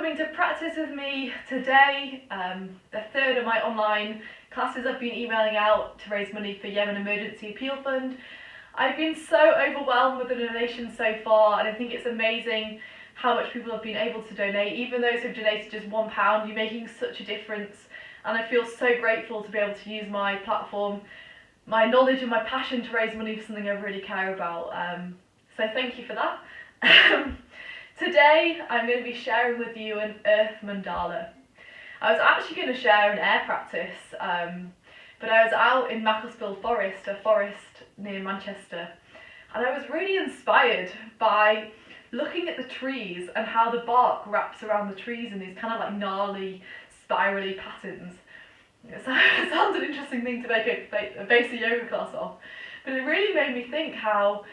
coming to practice with me today, the third of my online classes I've been emailing out to raise money for Yemen Emergency Appeal Fund. I've been so overwhelmed with the donations so far, and I think it's amazing how much people have been able to donate. Even those who've donated just £1, you're making such a difference, and I feel so grateful to be able to use my platform, my knowledge and my passion to raise money for something I really care about. So thank you for that. Today I'm going to be sharing with you an Earth Mandala. I was actually going to share an air practice, but I was out in Macclesfield Forest, a forest near Manchester, and I was really inspired by looking at the trees and how the bark wraps around the trees in these kind of like gnarly, spirally patterns. It sounds an interesting thing to make a basic yoga class of, but it really made me think how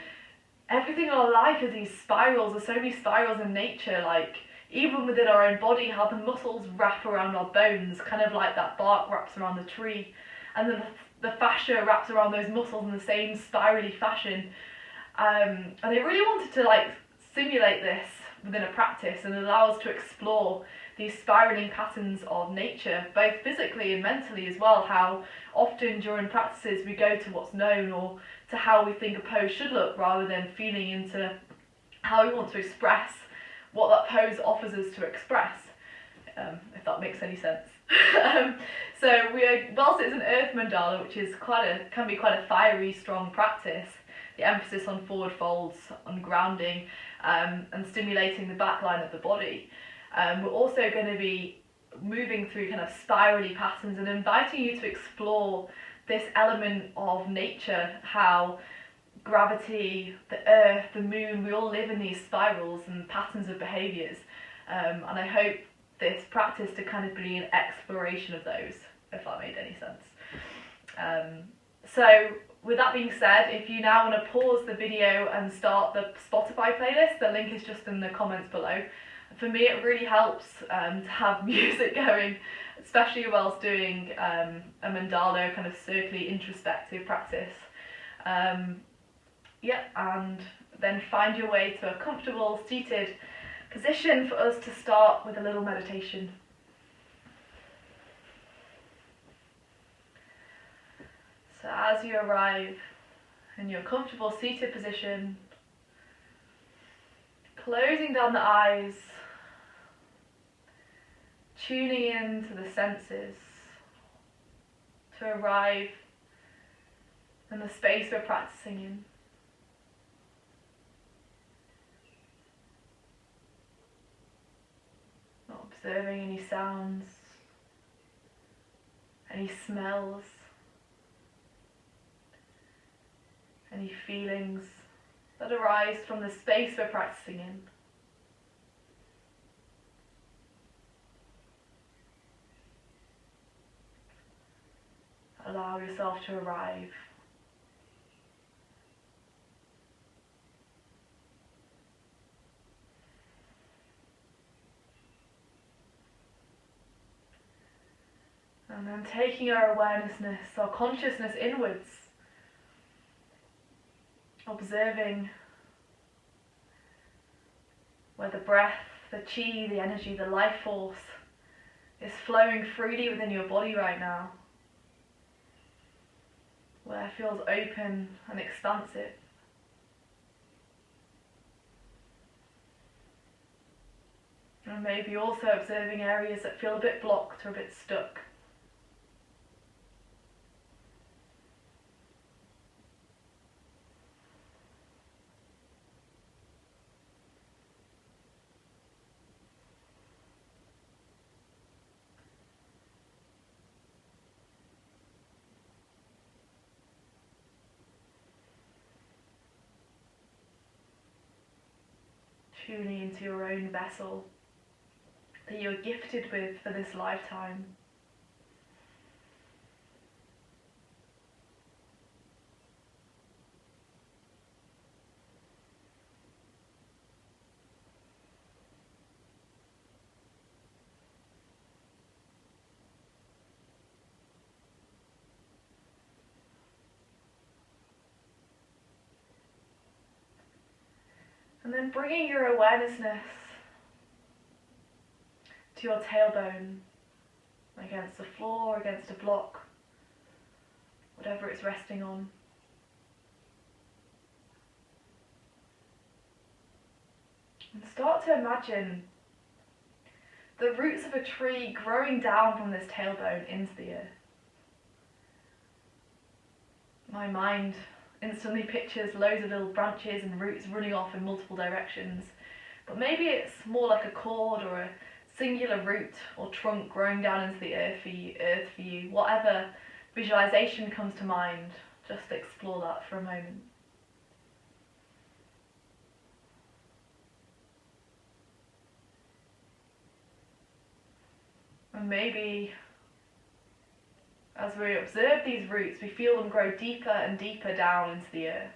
everything in our life is these spirals. There's so many spirals in nature, like even within our own body, how the muscles wrap around our bones, kind of like that bark wraps around the tree, and then the fascia wraps around those muscles in the same spirally fashion. And I really wanted to like simulate this within a practice and allow us to explore these spiraling patterns of nature, both physically and mentally as well. How often during practices we go to what's known or to how we think a pose should look, rather than feeling into how we want to express what that pose offers us to express, if that makes any sense. So whilst it's an Earth Mandala, which is can be quite a fiery, strong practice, the emphasis on forward folds, on grounding, and stimulating the back line of the body, we're also going to be moving through kind of spirally patterns and inviting you to explore this element of nature, how gravity, the earth, the moon, we all live in these spirals and patterns of behaviours, and I hope this practice to kind of be an exploration of those, if that made any sense. So with that being said, if you now want to pause the video and start the Spotify playlist, the link is just in the comments below. For me, it really helps to have music going, especially whilst doing a mandala kind of circly introspective practice. And then find your way to a comfortable seated position for us to start with a little meditation. So as you arrive in your comfortable seated position, closing down the eyes, tuning into the senses to arrive in the space we're practicing in. Not observing any sounds, any smells, any feelings that arise from the space we're practicing in. Allow yourself to arrive. And then taking our awarenessness, our consciousness inwards, observing where the breath, the chi, the energy, the life force is flowing freely within your body right now, where it feels open and expansive. And maybe also observing areas that feel a bit blocked or a bit stuck. Tuning into your own vessel that you're gifted with for this lifetime. And then bringing your awarenessness to your tailbone, against the floor, against a block, whatever it's resting on. And start to imagine the roots of a tree growing down from this tailbone into the earth. My mind instantly pictures loads of little branches and roots running off in multiple directions, but maybe it's more like a cord or a singular root or trunk growing down into the earth for you. Whatever visualization comes to mind, just explore that for a moment. And maybe as we observe these roots, we feel them grow deeper and deeper down into the earth.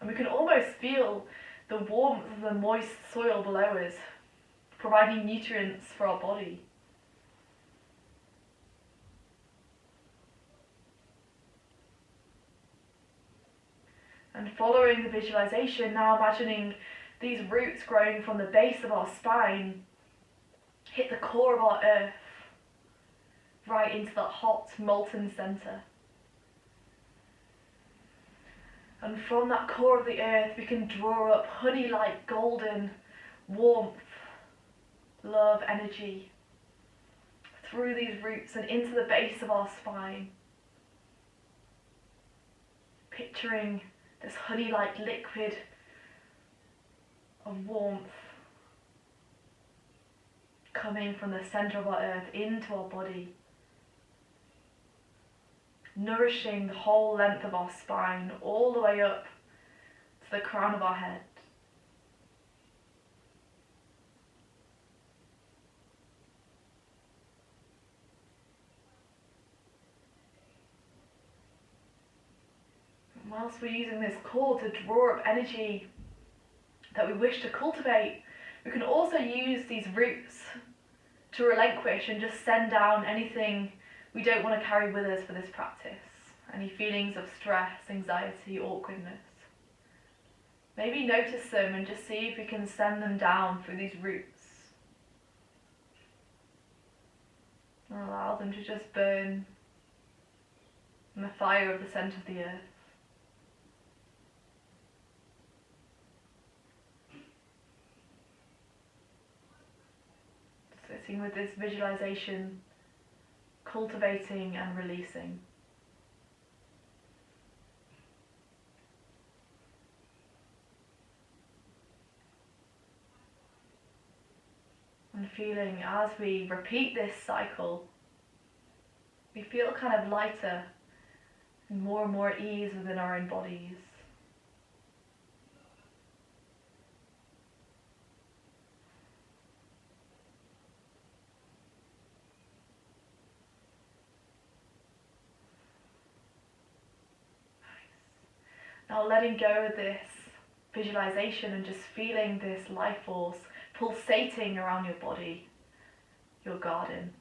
And we can almost feel the warmth of the moist soil below us, providing nutrients for our body. And following the visualization, now imagining these roots growing from the base of our spine, hit the core of our earth, right into that hot, molten center. And from that core of the earth, we can draw up honey-like golden warmth, love, energy through these roots and into the base of our spine. Picturing this honey-like liquid of warmth coming from the center of our earth into our body, nourishing the whole length of our spine all the way up to the crown of our head. And whilst we're using this cord to draw up energy that we wish to cultivate, we can also use these roots to relinquish and just send down anything we don't want to carry with us for this practice. Any feelings of stress, anxiety, awkwardness. Maybe notice them and just see if we can send them down through these roots. And allow them to just burn in the fire of the center of the earth. Sitting with this visualization, cultivating and releasing. And feeling as we repeat this cycle, we feel kind of lighter and more at ease within our own bodies. Now letting go of this visualization and just feeling this life force pulsating around your body, your garden.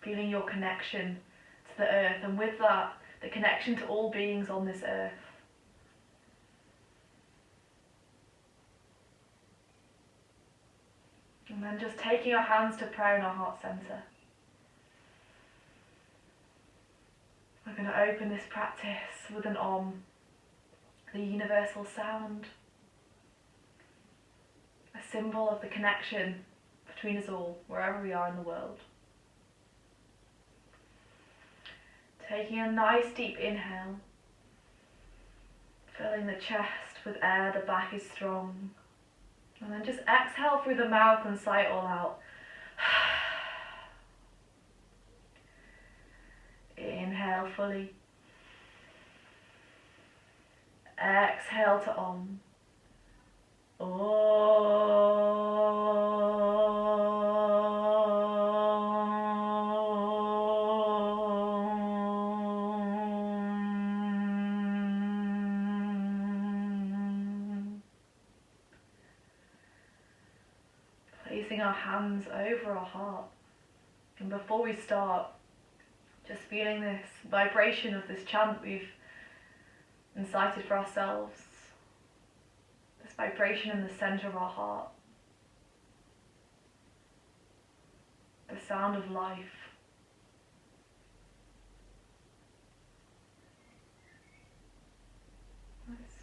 Feeling your connection to the earth, and with that, the connection to all beings on this earth. And then just taking our hands to prayer in our heart center. We're going to open this practice with an Om, the universal sound, a symbol of the connection between us all, wherever we are in the world. Taking a nice deep inhale, filling the chest with air, the back is strong. And then just exhale through the mouth and sigh it all out. Inhale fully. Exhale to Om. Placing our hands over our heart. And before we start, just feeling this vibration of this chant we've incited for ourselves. This this vibration in the center of our heart, the sound of life.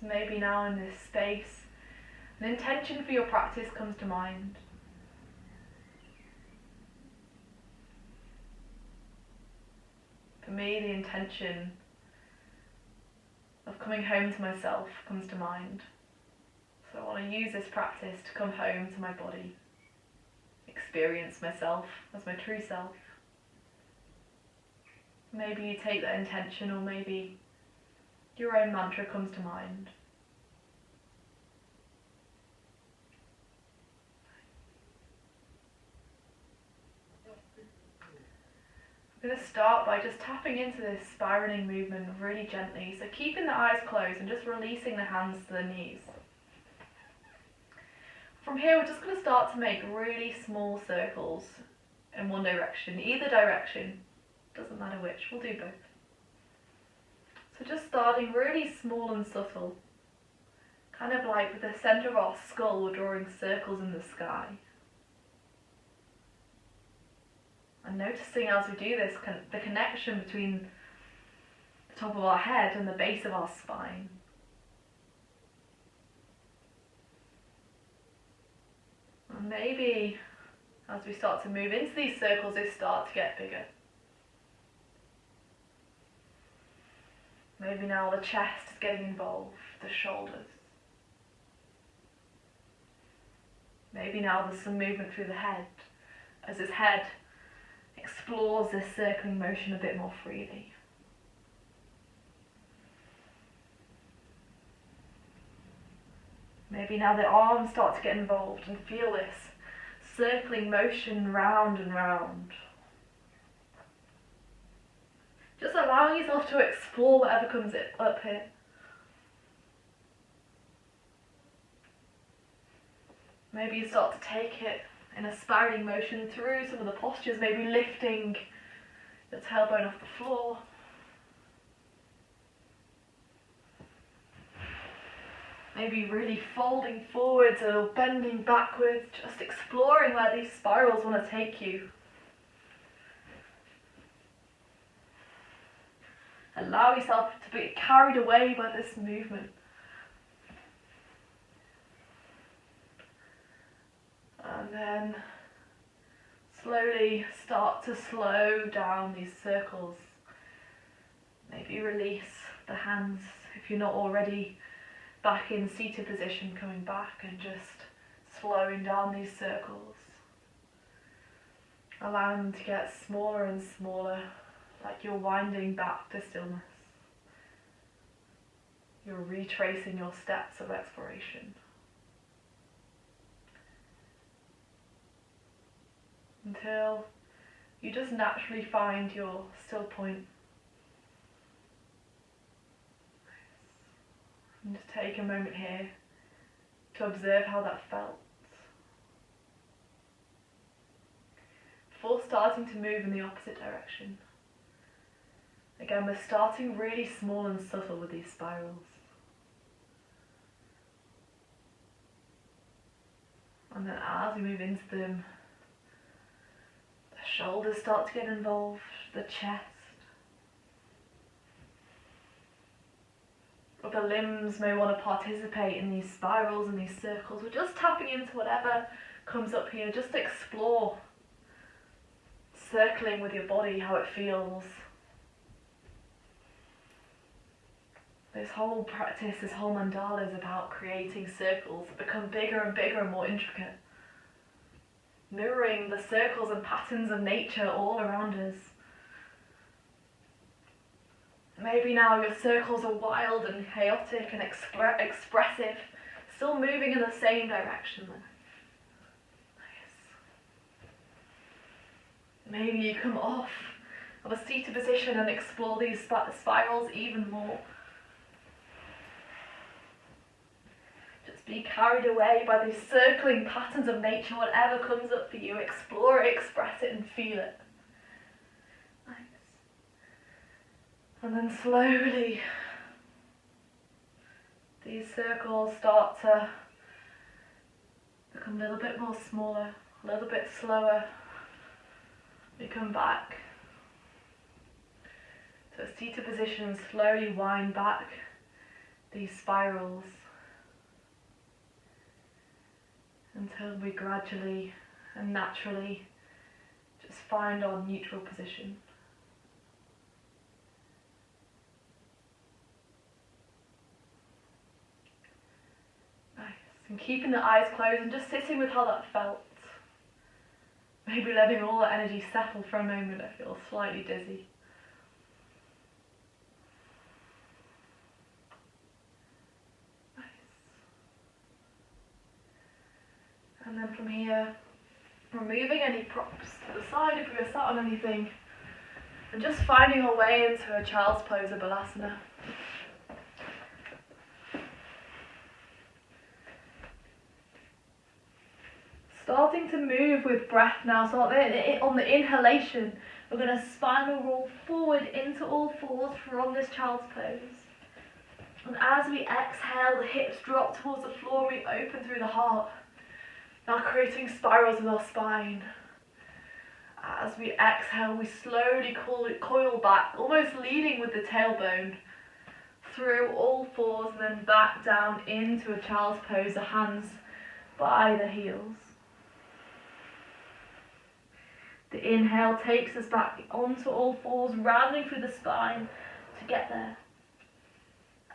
So maybe now in this space, an intention for your practice comes to mind. For me, the intention of coming home to myself comes to mind. So I want to use this practice to come home to my body, experience myself as my true self. Maybe you take that intention, or maybe your own mantra comes to mind. I'm going to start by just tapping into this spiraling movement really gently. So keeping the eyes closed and just releasing the hands to the knees. From here, we're just going to start to make really small circles in one direction, either direction, doesn't matter which, we'll do both. So just starting really small and subtle, kind of like with the centre of our skull, we're drawing circles in the sky. And noticing as we do this, the connection between the top of our head and the base of our spine. And maybe as we start to move into these circles, they start to get bigger. Maybe now the chest is getting involved, the shoulders. Maybe now there's some movement through the head, as this head explores this circling motion a bit more freely. Maybe now the arms start to get involved and feel this circling motion round and round. Just allowing yourself to explore whatever comes up here. Maybe you start to take it in a spiraling motion through some of the postures, maybe lifting your tailbone off the floor. Maybe really folding forwards or bending backwards, just exploring where these spirals want to take you. Allow yourself to be carried away by this movement. And then slowly start to slow down these circles. Maybe release the hands if you're not already back in seated position, coming back and just slowing down these circles. Allow them to get smaller and smaller, like you're winding back to stillness. You're retracing your steps of exploration. Until you just naturally find your still point. And just take a moment here to observe how that felt. Before starting to move in the opposite direction. Again, we're starting really small and subtle with these spirals. And then as we move into them, the shoulders start to get involved, the chest. Other limbs may want to participate in these spirals and these circles. We're just tapping into whatever comes up here. Just explore circling with your body, how it feels. This whole practice, this whole mandala is about creating circles that become bigger and bigger and more intricate. Mirroring the circles and patterns of nature all around us. Maybe now your circles are wild and chaotic and expressive, still moving in the same direction though. Nice. Maybe you come off of a seated position and explore these spirals even more. Just be carried away by these circling patterns of nature, whatever comes up for you, explore it, express it and feel it. And then slowly, these circles start to Become a little bit more smaller, a little bit slower. We come back to a seated position and slowly wind back these spirals until we gradually and naturally just find our neutral position. Nice. And keeping the eyes closed and just sitting with how that felt. Maybe letting all that energy settle for a moment. I feel slightly dizzy. Nice. And then from here, removing any props to the side if we were sat on anything, and just finding our way into a child's pose of balasana. Starting to move with breath now. So on the inhalation, we're going to spinal roll forward into all fours from this child's pose. And as we exhale, the hips drop towards the floor, we open through the heart. Now creating spirals with our spine. As we exhale, we slowly coil back, almost leading with the tailbone, through all fours and then back down into a child's pose, the hands by the heels. The inhale takes us back onto all fours, rounding through the spine to get there.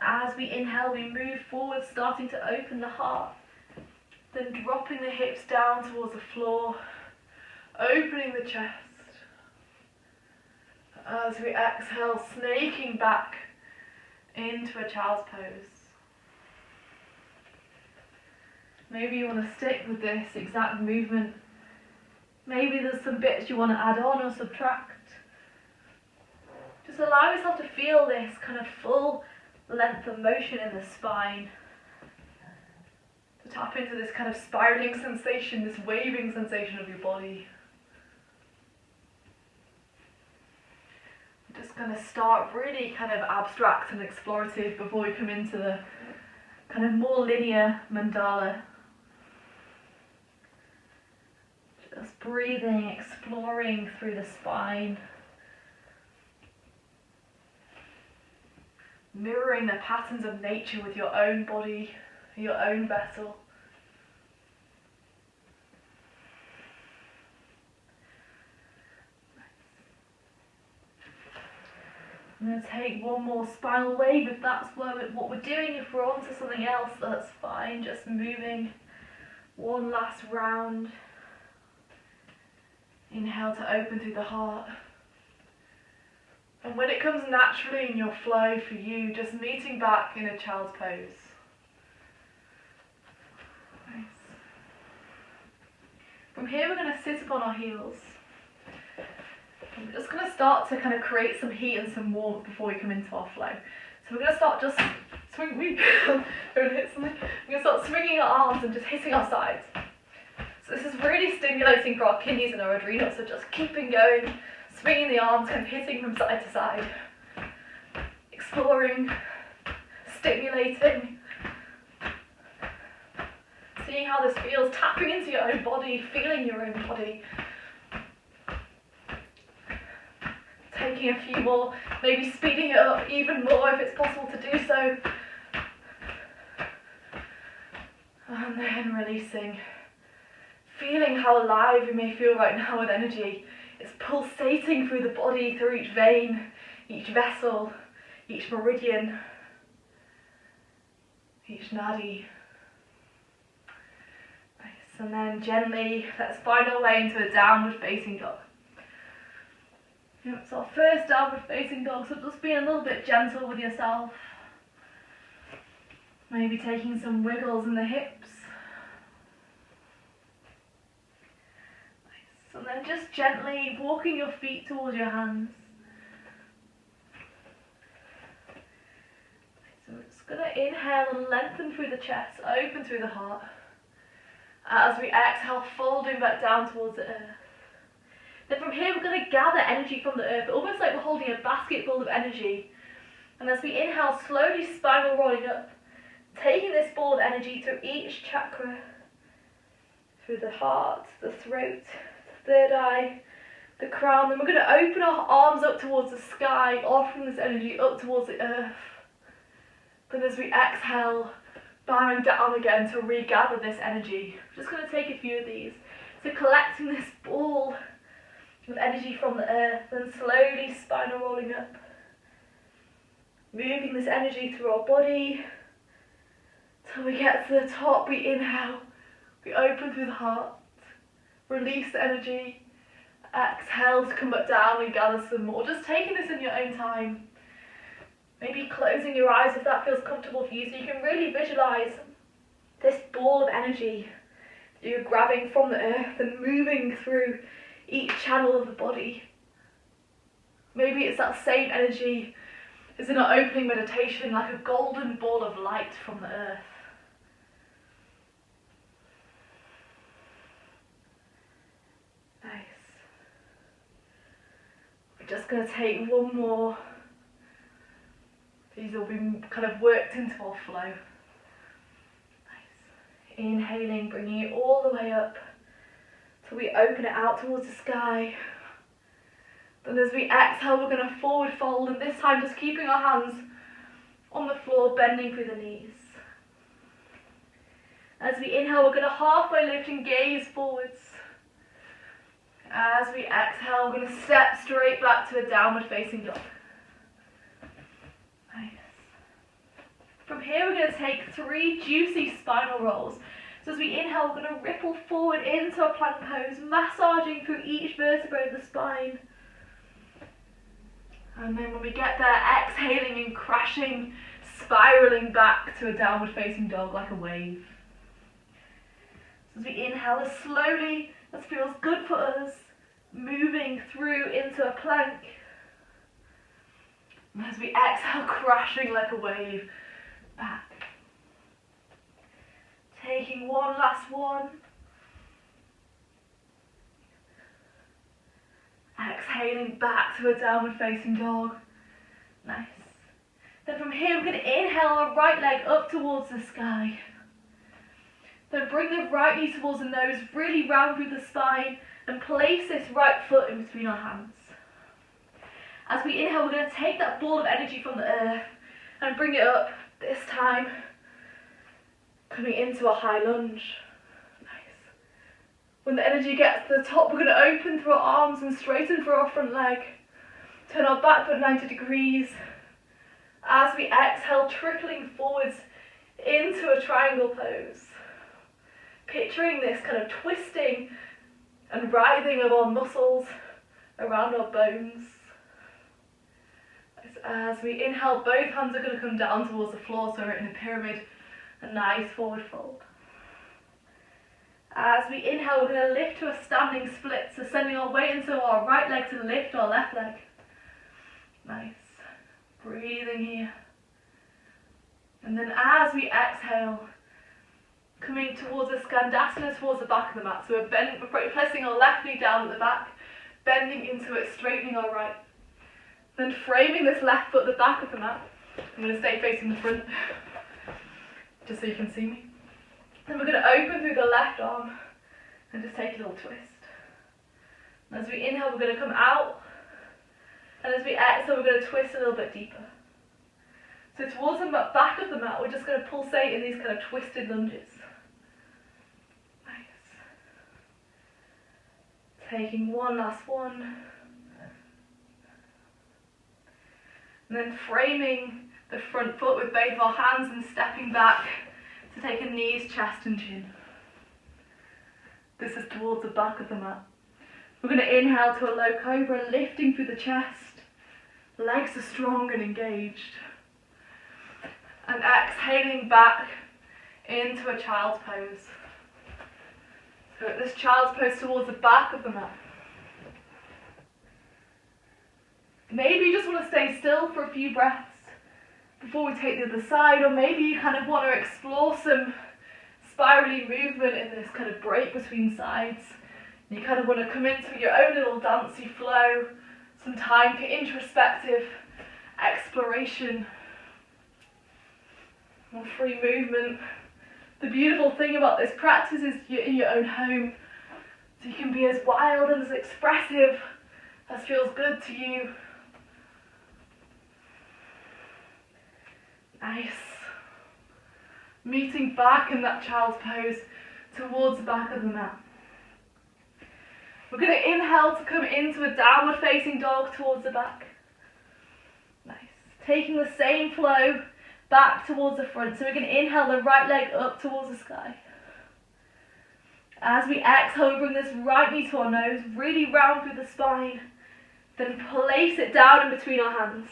As we inhale, we move forward, starting to open the heart, then dropping the hips down towards the floor, opening the chest. As we exhale, snaking back into a child's pose. Maybe you want to stick with this exact movement. Maybe there's some bits you want to add on or subtract. Just allow yourself to feel this kind of full length of motion in the spine. To tap into this kind of spiraling sensation, this waving sensation of your body. We're just going to start really kind of abstract and explorative before we come into the kind of more linear mandala. Just breathing, exploring through the spine. Mirroring the patterns of nature with your own body, your own vessel. I'm going to take one more spinal wave if that's what we're doing. If we're on to something else, that's fine. Just moving one last round. Inhale to open through the heart. And when it comes naturally in your flow for you, just meeting back in a child's pose. Nice. From here we're going to sit upon our heels. And we're just going to start to kind of create some heat and some warmth before we come into our flow. So we're going to start just swinging. We're going to start swinging our arms and just hitting our sides. So this is really stimulating for our kidneys and our adrenals, so just keeping going, swinging the arms, kind of hitting from side to side, exploring, stimulating, seeing how this feels, tapping into your own body, feeling your own body, taking a few more, maybe speeding it up even more if it's possible to do so, and then releasing. Feeling how alive you may feel right now with energy. It's pulsating through the body, through each vein, each vessel, each meridian, each nadi. Nice. And then gently, let's find our way into a downward facing dog. It's our first downward facing dog, so just being a little bit gentle with yourself. Maybe taking some wiggles in the hips. And then just gently walking your feet towards your hands. So we're just going to inhale and lengthen through the chest, open through the heart. As we exhale, folding back down towards the earth. Then from here we're going to gather energy from the earth, almost like we're holding a basket full of energy. And as we inhale, slowly spinal rolling up, taking this ball of energy through each chakra. through the heart, the throat, the third eye, the crown. Then we're going to open our arms up towards the sky, offering this energy up towards the earth. Then as we exhale, bowing down again to regather this energy. I'm just going to take a few of these. So collecting this ball of energy from the earth, then slowly spinal rolling up. Moving this energy through our body till we get to the top. We inhale, we open through the heart, release the energy, exhale to come back down and gather some more. Just taking this in your own time. Maybe closing your eyes if that feels comfortable for you, so you can really visualize this ball of energy that you're grabbing from the earth and moving through each channel of the body. Maybe it's that same energy as in our opening meditation, like a golden ball of light from the earth. Nice. We're just going to take one more. These will be kind of worked into our flow. Nice. Inhaling, bringing it all the way up till we open it out towards the sky. Then as we exhale, we're going to forward fold, and this time just keeping our hands on the floor, bending through the knees. As we inhale, we're going to halfway lift and gaze forwards. As we exhale, we're going to step straight back to a downward facing dog. Nice. From here, we're going to take 3 juicy spinal rolls. So as we inhale, we're going to ripple forward into a plank pose, massaging through each vertebrae of the spine. And then when we get there, exhaling and crashing, spiraling back to a downward facing dog like a wave. So as we inhale as slowly as feels good for us, moving through into a plank. And as we exhale, crashing like a wave back. Taking one last one. Exhaling back to a downward facing dog. Nice. Then from here, we're going to inhale our right leg up towards the sky. Then bring the right knee towards the nose, really round through the spine, and place this right foot in between our hands. As we inhale, we're going to take that ball of energy from the earth and bring it up, this time coming into a high lunge. Nice. When the energy gets to the top, we're going to open through our arms and straighten through our front leg. Turn our back foot 90 degrees. As we exhale, trickling forwards into a triangle pose. Picturing this kind of twisting and writhing of our muscles around our bones. As we inhale, both hands are going to come down towards the floor, so we're in a pyramid, a nice forward fold. As we inhale, we're going to lift to a standing split, so sending our weight into our right leg to lift our left leg. Nice. Breathing here. And then as we exhale, coming towards a Skandasana towards the back of the mat. So we're placing our left knee down at the back, bending into it, straightening our right. Then framing this left foot at the back of the mat. I'm going to stay facing the front, just so you can see me. Then we're going to open through the left arm and just take a little twist. And as we inhale, we're going to come out. And as we exhale, we're going to twist a little bit deeper. So towards the back of the mat, we're just going to pulsate in these kind of twisted lunges. Nice. Taking one last one. And then framing the front foot with both our hands and stepping back to take a knees, chest and chin. This is towards the back of the mat. We're going to inhale to a low cobra, lifting through the chest. Legs are strong and engaged. And exhaling back into a child's pose. So at this child's pose towards the back of the mat. Maybe you just want to stay still for a few breaths before we take the other side, or maybe you kind of want to explore some spirally movement in this kind of break between sides. You kind of want to come into your own little dancey flow, some time for introspective exploration, more free movement, The beautiful thing about this practice is you're in your own home, so you can be as wild and as expressive as feels good to you. Nice. Meeting back in that child's pose towards the back of the mat. We're going to inhale to come into a downward facing dog towards the back. Nice. Taking the same flow back towards the front. So we're going to inhale the right leg up towards the sky. As we exhale, we bring this right knee to our nose, really round through the spine. Then place it down in between our hands.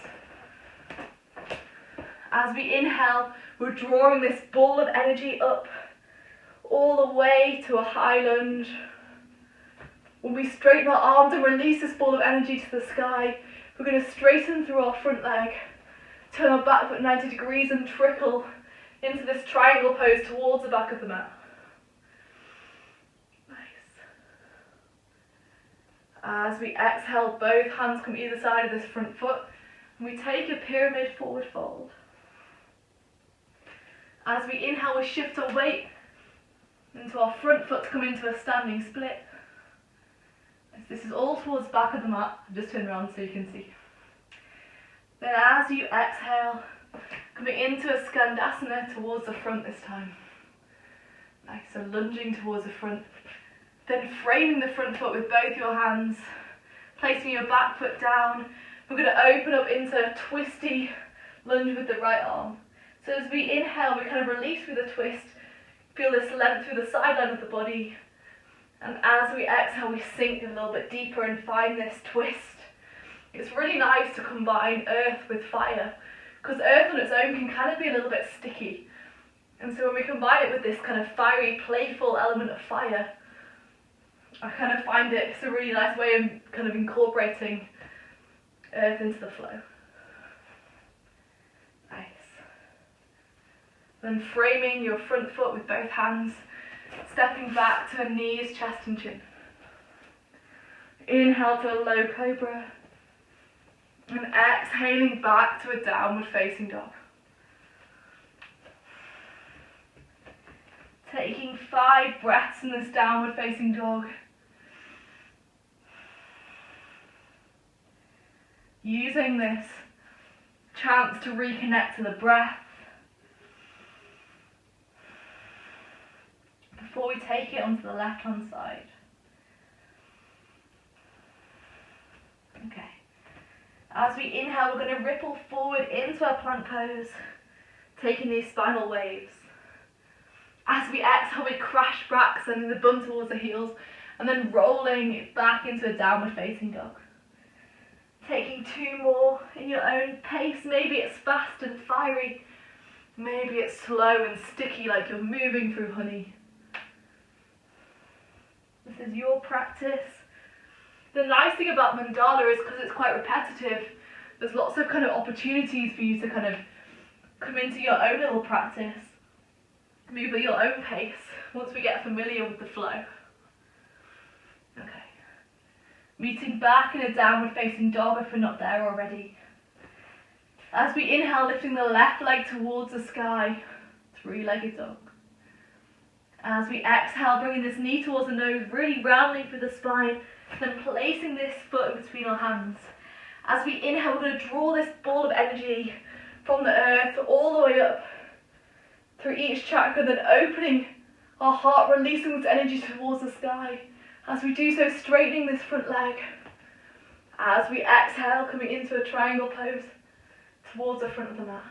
As we inhale, we're drawing this ball of energy up all the way to a high lunge. When we straighten our arms and release this ball of energy to the sky, we're going to straighten through our front leg, turn our back foot 90 degrees and trickle into this triangle pose towards the back of the mat. As we exhale, both hands come either side of this front foot, and we take a pyramid forward fold. As we inhale, we shift our weight into our front foot to come into a standing split. This is all towards the back of the mat. Just turn around so you can see. Then as you exhale, coming into a skandasana towards the front this time. Nice, so lunging towards the front. Then framing the front foot with both your hands, placing your back foot down. We're going to open up into a twisty lunge with the right arm. So as we inhale, we kind of release through the twist, feel this length through the sideline of the body. And as we exhale, we sink a little bit deeper and find this twist. It's really nice to combine earth with fire, because earth on its own can kind of be a little bit sticky. And so when we combine it with this kind of fiery, playful element of fire, I kind of find it's a really nice way of kind of incorporating earth into the flow. Nice. Then framing your front foot with both hands, stepping back to knees, chest and chin. Inhale to a low cobra. And exhaling back to a downward facing dog. Taking 5 breaths in this downward facing dog. Using this chance to reconnect to the breath before we take it onto the left hand side. Okay. As we inhale, we're going to ripple forward into our plank pose, taking these spinal waves. As we exhale, we crash back, sending the bum towards the heels, and then rolling it back into a downward facing dog. Taking 2 more in your own pace. Maybe it's fast and fiery. Maybe it's slow and sticky like you're moving through honey. This is your practice. The nice thing about mandala is because it's quite repetitive, there's lots of kind of opportunities for you to kind of come into your own little practice. Move at your own pace once we get familiar with the flow. Okay. Meeting back in a downward facing dog if we're not there already. As we inhale, lifting the left leg towards the sky, 3-legged dog. As we exhale, bringing this knee towards the nose, really rounding through the spine, then placing this foot in between our hands. As we inhale, we're going to draw this ball of energy from the earth all the way up through each chakra, then opening our heart, releasing this energy towards the sky. As we do so, straightening this front leg. As we exhale, coming into a triangle pose towards the front of the mat.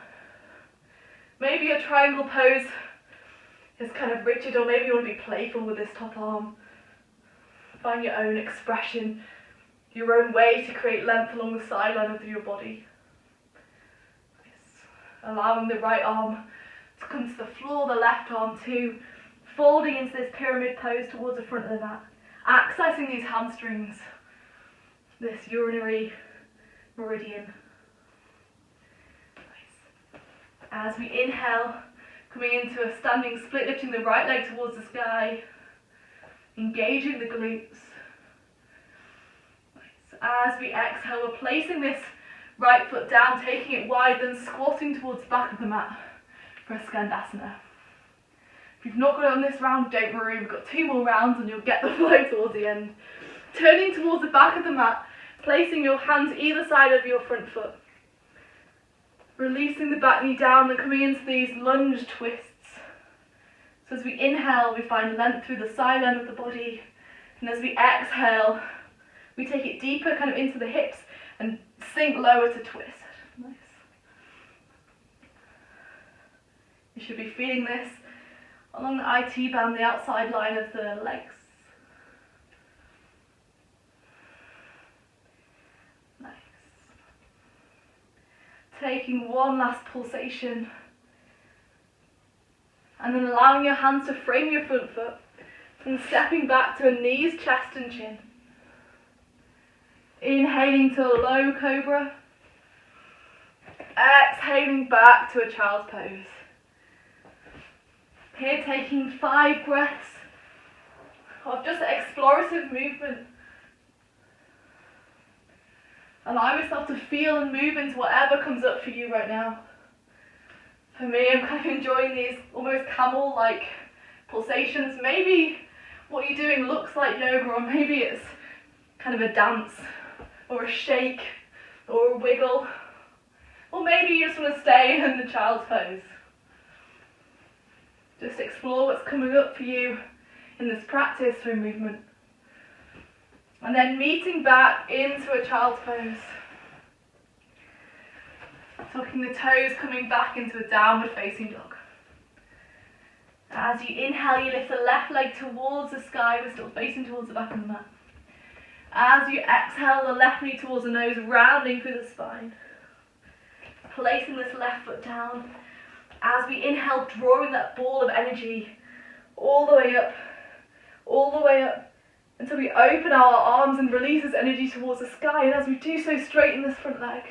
Maybe your triangle pose is kind of rigid, or maybe you want to be playful with this top arm. Find your own expression, your own way to create length along the sideline of your body. Nice. Allowing the right arm to come to the floor, the left arm too, folding into this pyramid pose towards the front of the mat, accessing these hamstrings, this urinary meridian. Nice. As we inhale, coming into a standing split, lifting the right leg towards the sky, engaging the glutes. Nice. As we exhale, we're placing this right foot down, taking it wide, then squatting towards the back of the mat for a skandasana. If you've not got it on this round, don't worry, we've got 2 more rounds and you'll get the flow towards the end. Turning towards the back of the mat, placing your hands either side of your front foot. Releasing the back knee down and coming into these lunge twists. So as we inhale, we find length through the side end of the body. And as we exhale, we take it deeper kind of into the hips and sink lower to twist. Nice. You should be feeling this along the IT band, the outside line of the legs. Nice. Taking one last pulsation. And then allowing your hands to frame your front foot and stepping back to a knees, chest and chin. Inhaling to a low cobra. Exhaling back to a child's pose. Here taking 5 breaths of just explorative movement. Allow yourself to feel and move into whatever comes up for you right now. For me, I'm kind of enjoying these almost camel-like pulsations. Maybe what you're doing looks like yoga, or maybe it's kind of a dance, or a shake, or a wiggle. Or maybe you just want to stay in the child's pose. Just explore what's coming up for you in this practice through movement. And then meeting back into a child's pose. Tucking the toes, coming back into a downward facing dog. As you inhale, you lift the left leg towards the sky. We're still facing towards the back of the mat. As you exhale, the left knee towards the nose, rounding through the spine. Placing this left foot down. As we inhale, drawing that ball of energy all the way up, until we open our arms and release this energy towards the sky. And as we do so, straighten this front leg.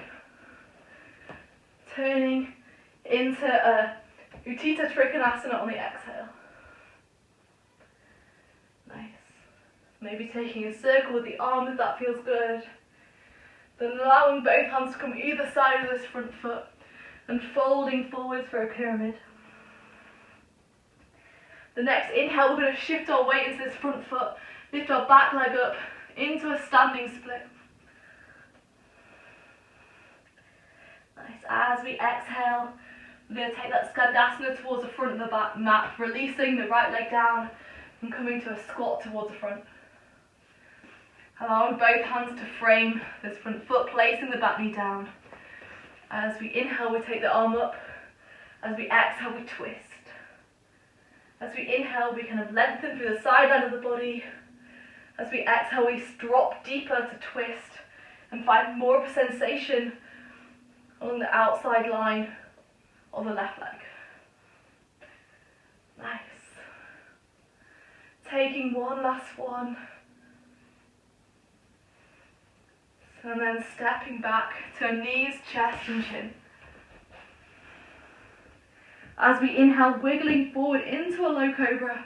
Turning into a Utthita Trikonasana on the exhale. Nice. Maybe taking a circle with the arm if that feels good. Then allowing both hands to come either side of this front foot and folding forwards for a pyramid. The next inhale, we're going to shift our weight into this front foot, lift our back leg up into a standing split. Nice. As we exhale, we're going to take that Skandasana towards the front of the mat, releasing the right leg down and coming to a squat towards the front. Allowing both hands to frame this front foot, placing the back knee down. As we inhale, we take the arm up. As we exhale, we twist. As we inhale, we kind of lengthen through the side line of the body. As we exhale, we drop deeper to twist and find more of a sensation along the outside line of the left leg. Nice. Taking one last one. And then stepping back to knees, chest and chin. As we inhale, wiggling forward into a low cobra.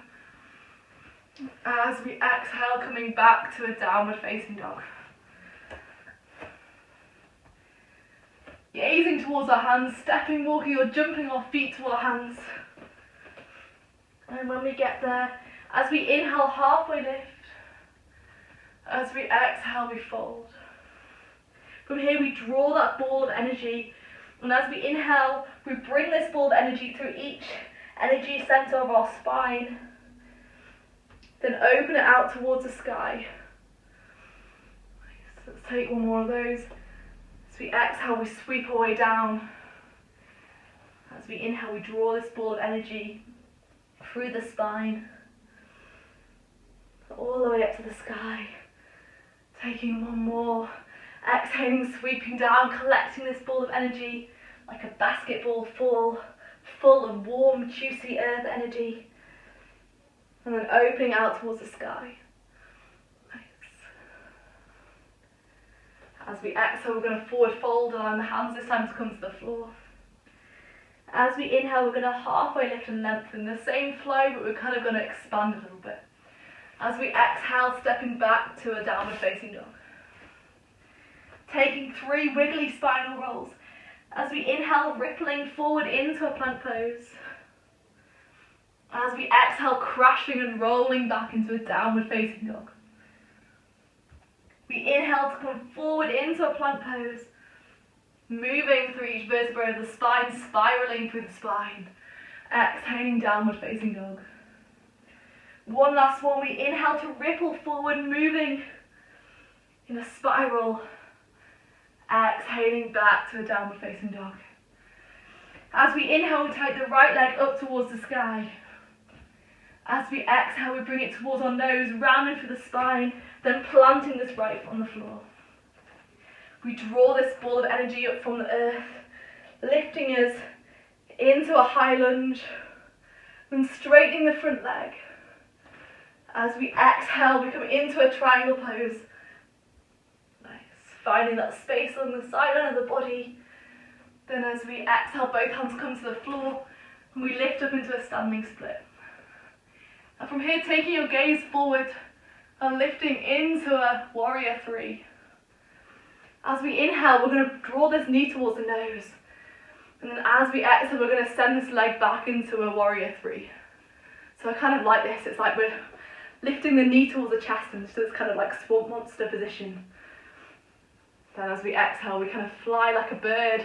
As we exhale, coming back to a downward facing dog. Gazing towards our hands, stepping, walking or jumping our feet to our hands. And when we get there, as we inhale, halfway lift. As we exhale, we fold. From here, we draw that ball of energy. And as we inhale, we bring this ball of energy through each energy center of our spine. Then open it out towards the sky. Let's take one more of those. As we exhale, we sweep our way down. As we inhale, we draw this ball of energy through the spine, all the way up to the sky. Taking one more. Exhaling, sweeping down, collecting this ball of energy like a basketball full of warm, juicy earth energy. And then opening out towards the sky. Nice. As we exhale, we're going to forward fold, allowing the hands this time to come to the floor. As we inhale, we're going to halfway lift and lengthen. The same flow, but we're kind of going to expand a little bit. As we exhale, stepping back to a downward facing dog. Taking 3 wiggly spinal rolls. As we inhale, rippling forward into a plank pose. As we exhale, crashing and rolling back into a downward facing dog. We inhale to come forward into a plank pose, moving through each vertebra of the spine, spiraling through the spine. Exhaling, downward facing dog. One last one. We inhale to ripple forward, moving in a spiral. Exhaling back to a downward facing dog. As we inhale, we take the right leg up towards the sky. As we exhale, we bring it towards our nose, rounding through the spine, then planting this right foot on the floor. We draw this ball of energy up from the earth, lifting us into a high lunge, then straightening the front leg. As we exhale, we come into a triangle pose. Nice. Finding that space on the sideline of the body. Then as we exhale, both hands come to the floor, and we lift up into a standing split. And from here, taking your gaze forward and lifting into a warrior three. As we inhale, we're going to draw this knee towards the nose. And then as we exhale, we're going to send this leg back into a warrior three. So I kind of like this. It's like we're lifting the knee towards the chest into this kind of like swamp monster position. Then as we exhale, we kind of fly like a bird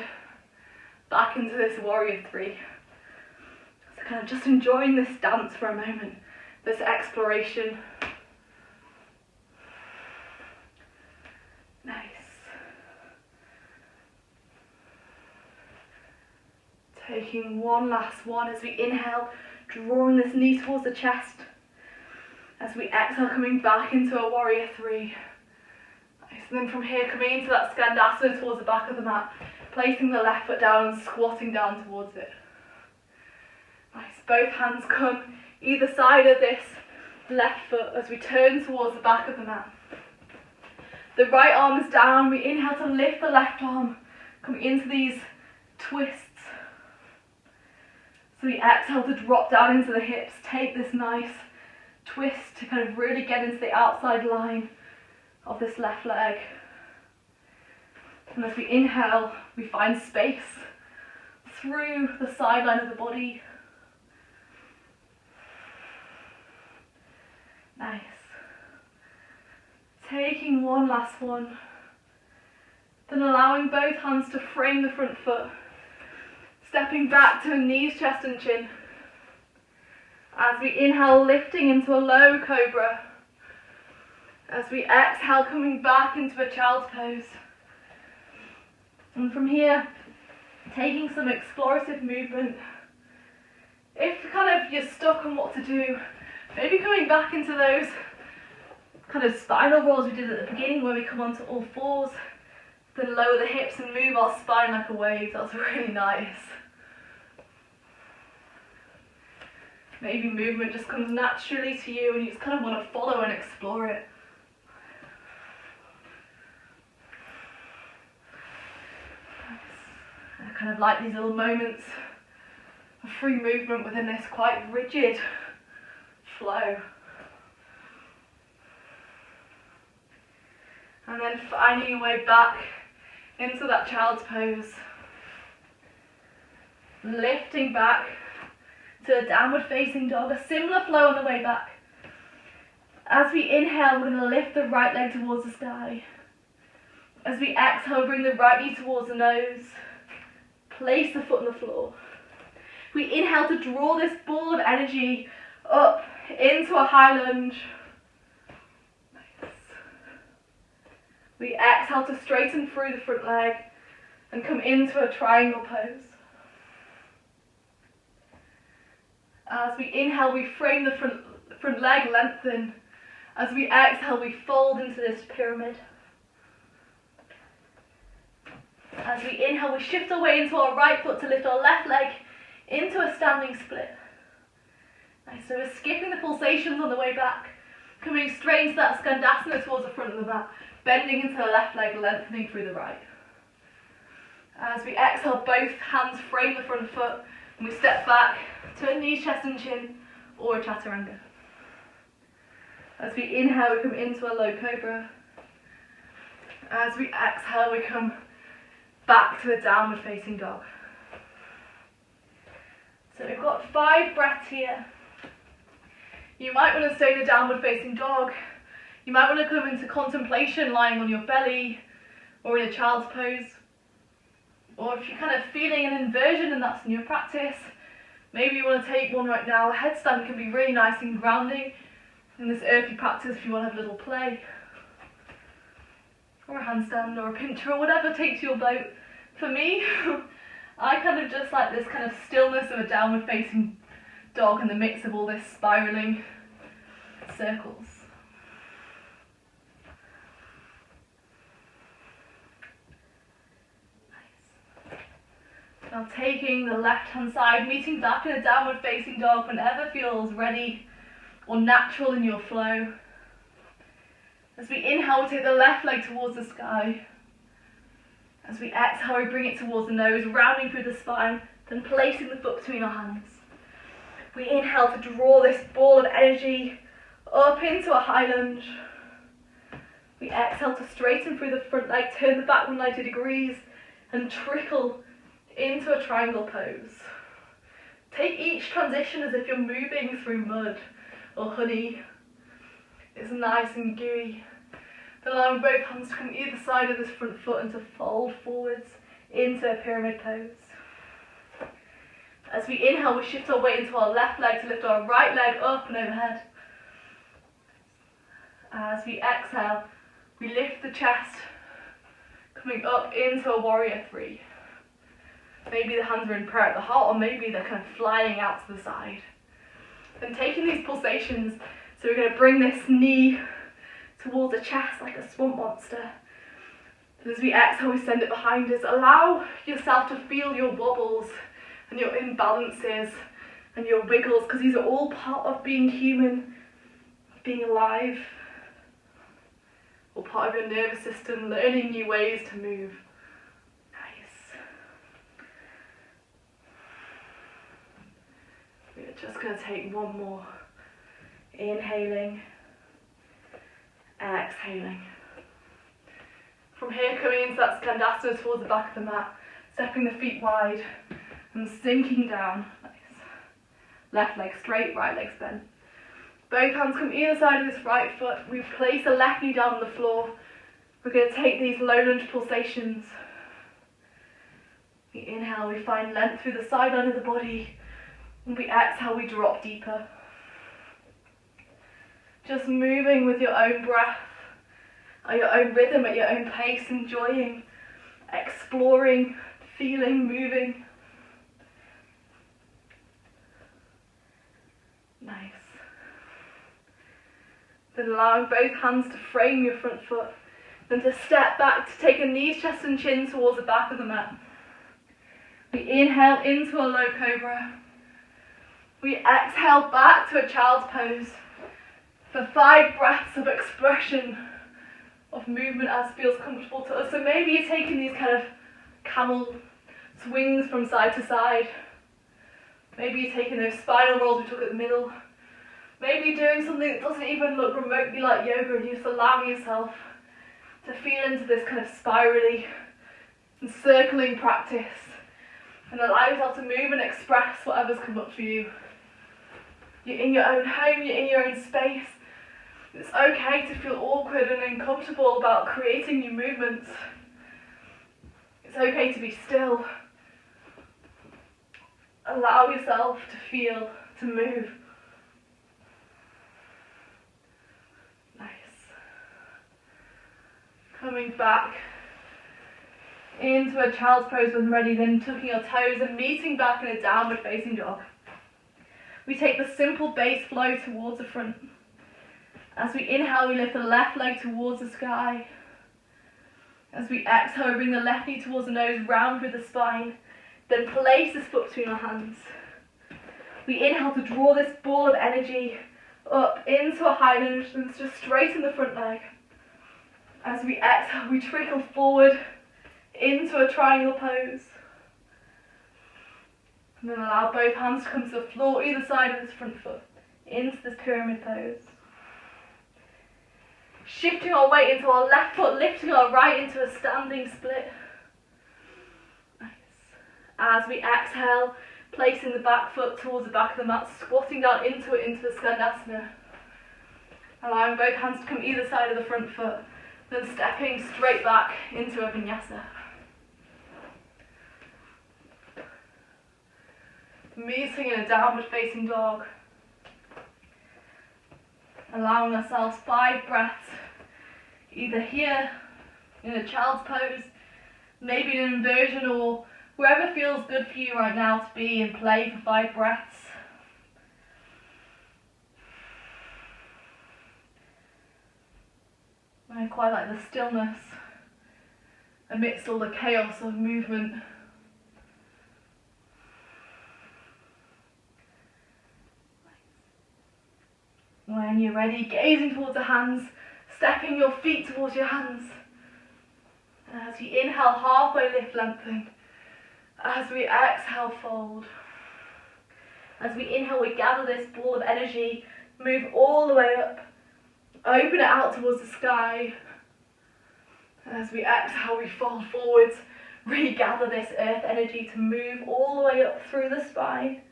back into this warrior three. So kind of just enjoying this dance for a moment, this exploration. Nice. Taking one last one as we inhale, drawing this knee towards the chest. As we exhale, coming back into a warrior three. Nice. And then from here, coming into that skandasana towards the back of the mat, placing the left foot down and squatting down towards it. Nice. Both hands come either side of this left foot as we turn towards the back of the mat. The right arm is down. We inhale to lift the left arm, coming into these twists. So we exhale to drop down into the hips, take this nice twist to kind of really get into the outside line of this left leg. And as we inhale, we find space through the sideline of the body. Nice. Taking one last one. Then allowing both hands to frame the front foot. Stepping back to knees, chest and chin. As we inhale, lifting into a low cobra. As we exhale, coming back into a child's pose. And from here, taking some explorative movement. If you're stuck on what to do, maybe coming back into those kind of spinal rolls we did at the beginning where we come onto all fours, then lower the hips and move our spine like a wave. That's really nice. Maybe movement just comes naturally to you and you just kind of want to follow and explore it. I kind of like these little moments of free movement within this quite rigid flow. And then finding your way back into that child's pose. Lifting back to a downward facing dog, a similar flow on the way back. As we inhale, we're going to lift the right leg towards the sky. As we exhale, bring the right knee towards the nose. Place the foot on the floor. We inhale to draw this ball of energy up into a high lunge. Nice. We exhale to straighten through the front leg and come into a triangle pose. As we inhale, we frame the front leg, lengthen. As we exhale, we fold into this pyramid. As we inhale, we shift our way into our right foot to lift our left leg into a standing split. Nice, so we're skipping the pulsations on the way back, coming straight into that skandasana towards the front of the mat, bending into the left leg, lengthening through the right. As we exhale, both hands frame the front foot, and we step back to a knees, chest and chin, or a chaturanga. As we inhale, we come into a low cobra. As we exhale, we come back to a downward facing dog. So we've got 5 breaths here. You might want to stay in a downward facing dog. You might want to come into contemplation lying on your belly or in a child's pose. Or if you're kind of feeling an inversion and that's in your practice, maybe you want to take one right now. A headstand can be really nice and grounding in this earthy practice if you want to have a little play. Or a handstand or a pincher or whatever takes your boat. For me, I kind of just like this kind of stillness of a downward facing dog in the mix of all this spiraling circles. Now taking the left hand side, meeting back in a downward facing dog whenever feels ready or natural in your flow. As we inhale, we take the left leg towards the sky. As we exhale, we bring it towards the nose, rounding through the spine, then placing the foot between our hands. We inhale to draw this ball of energy up into a high lunge. We exhale to straighten through the front leg, turn the back 190 degrees, and trickle into a triangle pose. Take each transition as if you're moving through mud or honey. It's nice and gooey. Then allowing both hands to come either side of this front foot and to fold forwards into a pyramid pose. As we inhale, we shift our weight into our left leg to lift our right leg up and overhead. As we exhale, we lift the chest, coming up into a warrior three. Maybe the hands are in prayer at the heart, or maybe they're kind of flying out to the side. Then taking these pulsations, so we're going to bring this knee towards the chest like a swamp monster. And as we exhale, we send it behind us. Allow yourself to feel your wobbles and your imbalances and your wiggles, because these are all part of being human, being alive, or part of your nervous system, learning new ways to move. Nice. We're just going to take one more. Inhaling, exhaling. From here, coming into that skandasana towards the back of the mat, stepping the feet wide and sinking down. Nice. Left leg straight, right leg bent. Both hands come either side of this right foot. We place the left knee down on the floor. We're going to take these low lunge pulsations. We inhale, we find length through the side line of the body. And we exhale, we drop deeper. Just moving with your own breath, at your own rhythm, at your own pace, enjoying, exploring, feeling, moving. Nice. Then allowing both hands to frame your front foot, then to step back to take a knees, chest and chin towards the back of the mat. We inhale into a low cobra. We exhale back to a child's pose. For 5 breaths of expression, of movement as feels comfortable to us. So maybe you're taking these kind of camel swings from side to side. Maybe you're taking those spinal rolls we took at the middle. Maybe you're doing something that doesn't even look remotely like yoga, and you're just allowing yourself to feel into this kind of spirally and circling practice, and allow yourself to move and express whatever's come up for you. You're in your own home, you're in your own space. It's okay to feel awkward and uncomfortable about creating new movements. It's okay to be still. Allow yourself to feel, to move. Nice. Coming back into a child's pose when ready, then tucking your toes and meeting back in a downward facing dog. We take the simple base flow towards the front. As we inhale, we lift the left leg towards the sky. As we exhale, we bring the left knee towards the nose, round through the spine. Then place this foot between our hands. We inhale to draw this ball of energy up into a high lunge and just straighten the front leg. As we exhale, we trickle forward into a triangle pose. And then allow both hands to come to the floor, either side of this front foot, into this pyramid pose. Shifting our weight into our left foot, lifting our right into a standing split. Nice. As we exhale, placing the back foot towards the back of the mat, squatting down into it, into the Skandasana. Allowing both hands to come either side of the front foot, then stepping straight back into a vinyasa. Meeting in a downward facing dog. Allowing ourselves 5 breaths, either here in a child's pose, maybe in an inversion, or wherever feels good for you right now to be in play for 5 breaths. I quite like the stillness amidst all the chaos of movement. When you're ready, gazing towards the hands, stepping your feet towards your hands. As you inhale, halfway lift, lengthen. As we exhale, fold. As we inhale, we gather this ball of energy, move all the way up, open it out towards the sky. As we exhale, we fold forwards, regather this earth energy to move all the way up through the spine.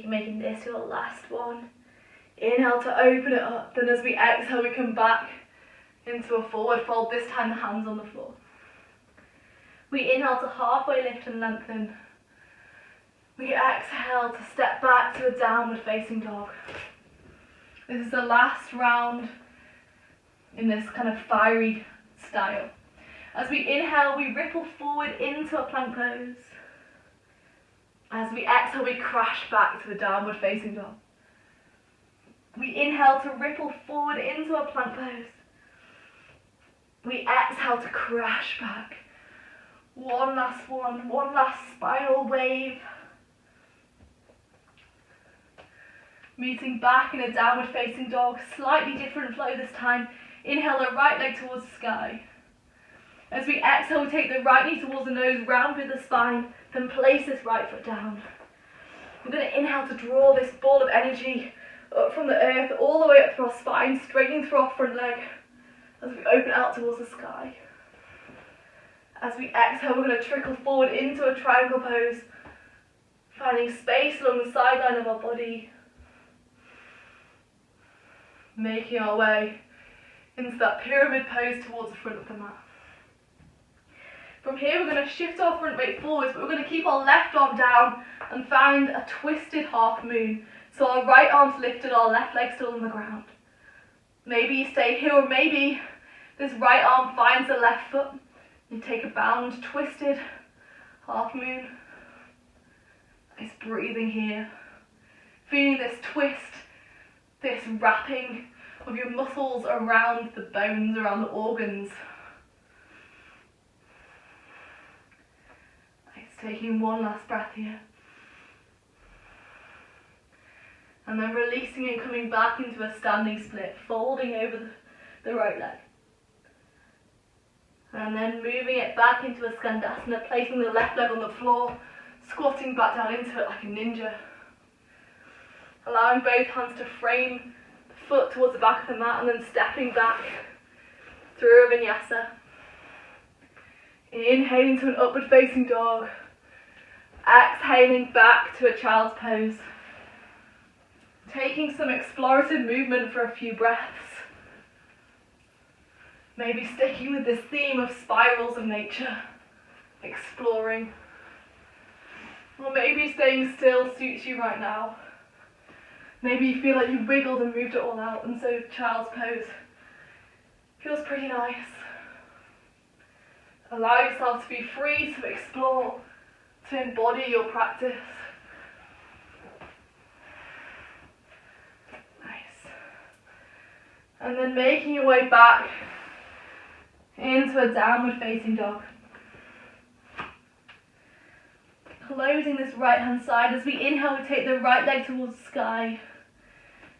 Making this your last one. Inhale to open it up, then as we exhale we come back into a forward fold, this time the hands on the floor. We inhale to halfway lift and lengthen. We exhale to step back to a downward facing dog. This is the last round in this kind of fiery style. As we inhale, we ripple forward into a plank pose. As we exhale, we crash back to the downward facing dog. We inhale to ripple forward into a plank pose. We exhale to crash back. One last one, one last spinal wave. Meeting back in a downward facing dog, slightly different flow this time. Inhale the right leg towards the sky. As we exhale, we take the right knee towards the nose, round through the spine, then place this right foot down. We're going to inhale to draw this ball of energy up from the earth, all the way up through our spine, straightening through our front leg, as we open out towards the sky. As we exhale, we're going to trickle forward into a triangle pose, finding space along the sideline of our body, making our way into that pyramid pose towards the front of the mat. From here we're going to shift our front weight forwards, but we're going to keep our left arm down and find a twisted half moon. So our right arm's lifted, our left leg still on the ground. Maybe you stay here, or maybe this right arm finds the left foot. You take a bound, twisted half moon. Nice breathing here. Feeling this twist, this wrapping of your muscles around the bones, around the organs. Taking one last breath here. And then releasing and coming back into a standing split, folding over the right leg. And then moving it back into a Skandasana, placing the left leg on the floor, squatting back down into it like a ninja. Allowing both hands to frame the foot towards the back of the mat, and then stepping back through a vinyasa. Inhaling to an upward facing dog. Exhaling back to a child's pose. Taking some explorative movement for a few breaths. Maybe sticking with this theme of spirals of nature. Exploring. Or maybe staying still suits you right now. Maybe you feel like you wiggled and moved it all out, and so child's pose feels pretty nice. Allow yourself to be free to explore, to embody your practice. Nice. And then making your way back into a downward facing dog. Closing this right hand side. As we inhale, we take the right leg towards the sky.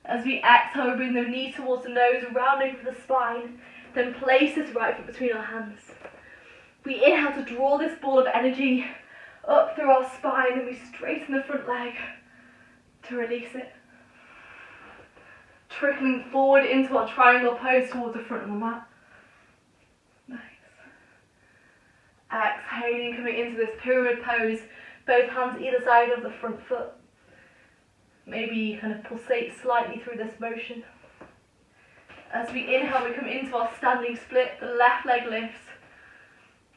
As we exhale, we bring the knee towards the nose, rounding for the spine. Then place this right foot between our hands. We inhale to draw this ball of energy up through our spine, and we straighten the front leg to release it. Trickling forward into our triangle pose towards the front of the mat. inhaling, coming into this pyramid pose, both hands either side of the front foot. Maybe kind of pulsate slightly through this motion. As we inhale, we come into our standing split, the left leg lifts.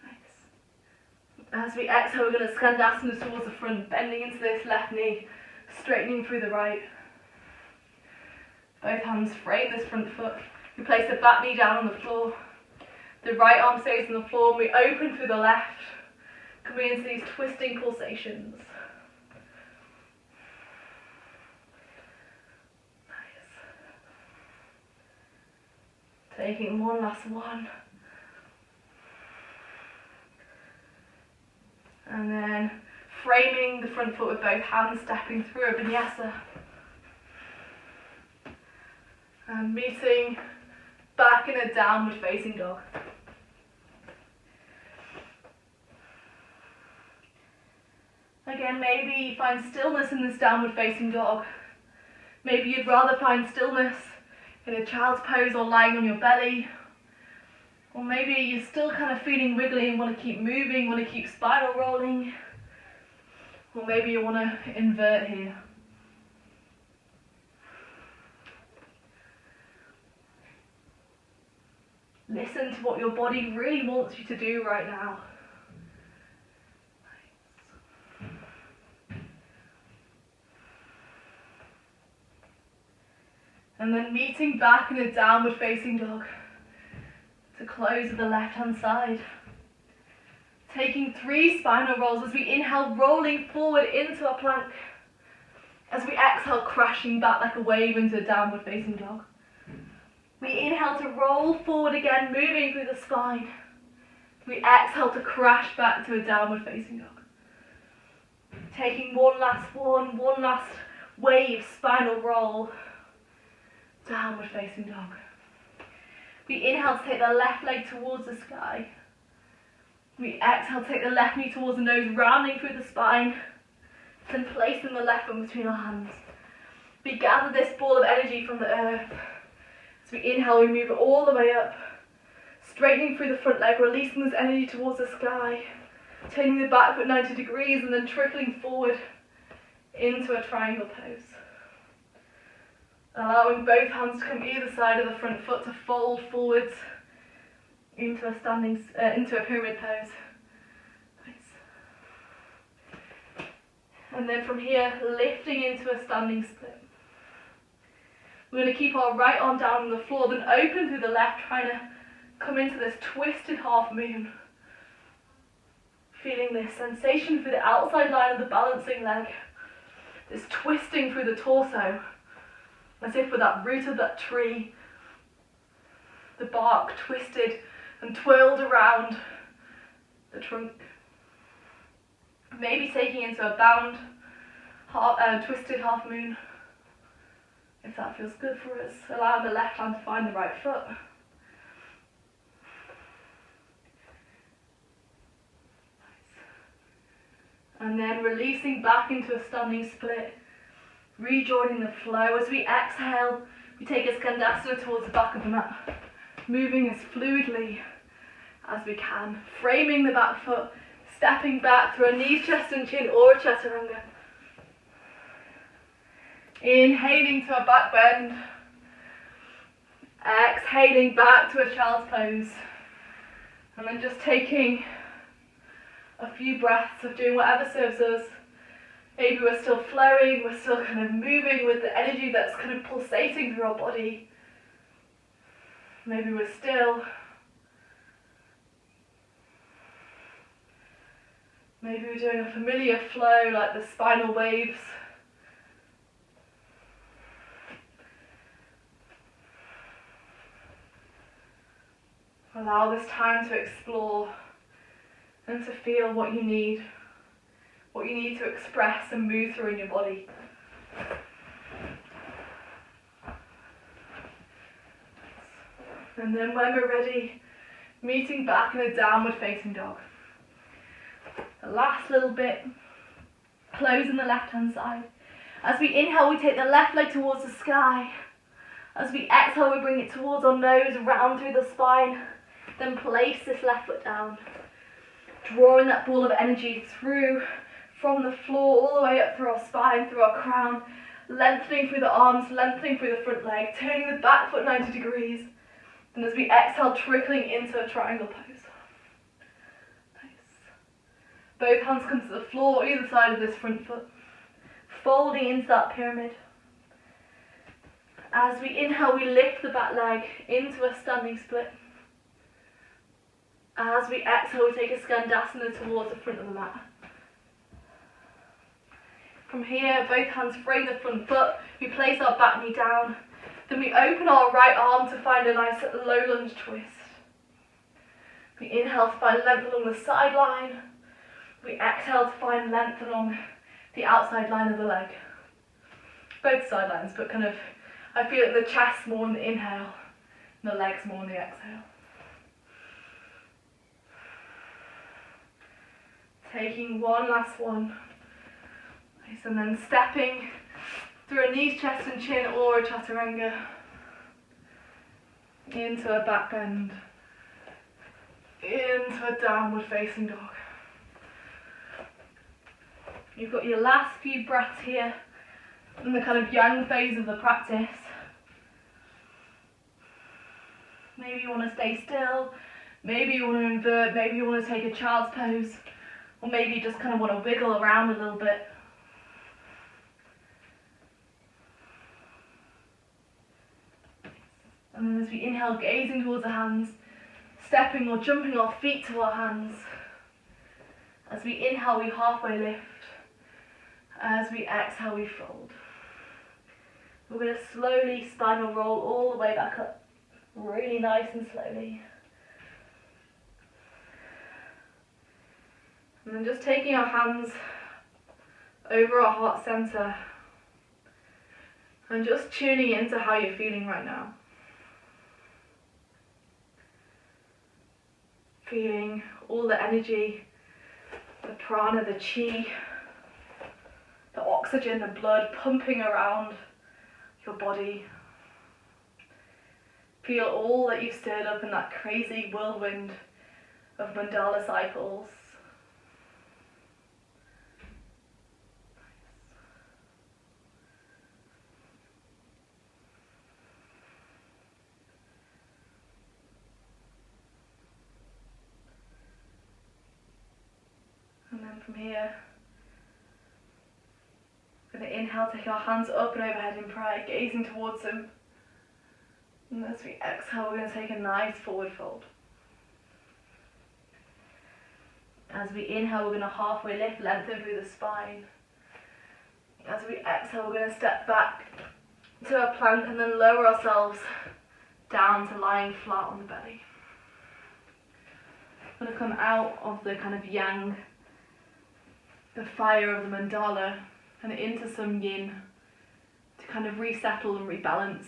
Nice. As we exhale, we're going to skandasana towards the front, bending into this left knee, straightening through the right. Both hands frame this front foot. We place the back knee down on the floor. The right arm stays on the floor, and we open through the left, coming into these twisting pulsations. Taking one last one. And then framing the front foot with both hands, stepping through a vinyasa. And meeting back in a downward facing dog. Again, maybe find stillness in this downward facing dog. Maybe you'd rather find stillness in a child's pose or lying on your belly. Or maybe you're still kind of feeling wiggly and want to keep moving, want to keep spiral rolling. Or maybe you want to invert here. Listen to what your body really wants you to do right now. And then meeting back in a downward facing dog to close with the left hand side. Taking 3 spinal rolls as we inhale, rolling forward into a plank. As we exhale, crashing back like a wave into a downward facing dog. We inhale to roll forward again, moving through the spine. We exhale to crash back to a downward facing dog. Taking one last wave, spinal roll. Downward facing dog. We inhale to take the left leg towards the sky. We exhale to take the left knee towards the nose, rounding through the spine. Then placing the left one between our hands. We gather this ball of energy from the earth. As we inhale, we move it all the way up. Straightening through the front leg, releasing this energy towards the sky. Turning the back foot 90 degrees and then trickling forward into a triangle pose. Allowing both hands to come either side of the front foot to fold forwards into a pyramid pose. Nice. And then from here, lifting into a standing split. We're going to keep our right arm down on the floor, then open through the left, trying to come into this twisted half moon. Feeling this sensation through the outside line of the balancing leg. This twisting through the torso. As if with that root of that tree, the bark twisted and twirled around the trunk. Maybe taking into a bound, twisted half moon. If that feels good for us, allow the left hand to find the right foot. And then releasing back into a standing split. Rejoining the flow. As we exhale, we take a skandasana towards the back of the mat, moving as fluidly as we can, framing the back foot, stepping back through a knees, chest and chin or a chaturanga. Inhaling to a back bend, exhaling back to a child's pose, and then just taking a few breaths of doing whatever serves us. Maybe we're still flowing, we're still kind of moving with the energy that's kind of pulsating through our body. Maybe we're still. Maybe we're doing a familiar flow like the spinal waves. Allow this time to explore and to feel what you need to express and move through in your body. And then when we're ready, meeting back in a downward facing dog. The last little bit, closing the left hand side. As we inhale, we take the left leg towards the sky. As we exhale, we bring it towards our nose, round through the spine. Then place this left foot down. Drawing that ball of energy through from the floor all the way up through our spine, through our crown, lengthening through the arms, lengthening through the front leg, turning the back foot 90 degrees. And as we exhale, trickling into a triangle pose. Nice. Both hands come to the floor, either side of this front foot, folding into that pyramid. As we inhale, we lift the back leg into a standing split. As we exhale, we take a Skandasana towards the front of the mat. From here, both hands frame the front foot. We place our back knee down. Then we open our right arm to find a nice low lunge twist. We inhale to find length along the sideline. We exhale to find length along the outside line of the leg. Both sidelines, but kind of, I feel it in the chest more in the inhale, and the legs more in the exhale. Taking one last one. Nice, and then stepping through a knees, chest and chin or a chaturanga into a back bend, into a downward facing dog. You've got your last few breaths here in the kind of yang phase of the practice. Maybe you want to stay still, maybe you want to invert, maybe you want to take a child's pose, or maybe you just kind of want to wiggle around a little bit. And then as we inhale, gazing towards the hands, stepping or jumping our feet to our hands. As we inhale, we halfway lift. As we exhale, we fold. We're going to slowly spinal roll all the way back up. Really nice and slowly. And then just taking our hands over our heart center and just tuning into how you're feeling right now. Feeling all the energy, the prana, the chi, the oxygen, the blood pumping around your body. Feel all that you've stirred up in that crazy whirlwind of mandala cycles. And then from here, we're going to inhale, take our hands up and overhead in prayer, gazing towards them. And as we exhale, we're going to take a nice forward fold. As we inhale, we're going to halfway lift, lengthen through the spine. As we exhale, we're going to step back to a plank and then lower ourselves down to lying flat on the belly. We're going to come out of the kind of yang, the fire of the mandala, and into some yin to kind of resettle and rebalance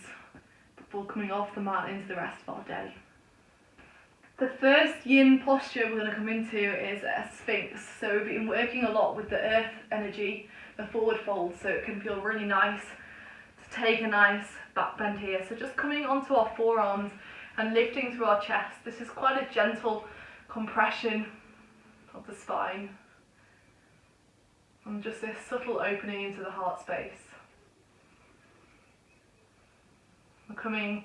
before coming off the mat into the rest of our day. The first yin posture we're going to come into is a sphinx. So we've been working a lot with the earth energy, the forward fold, so it can feel really nice to take a nice back bend here. So just coming onto our forearms and lifting through our chest. This is quite a gentle compression of the spine. And just this subtle opening into the heart space. We're coming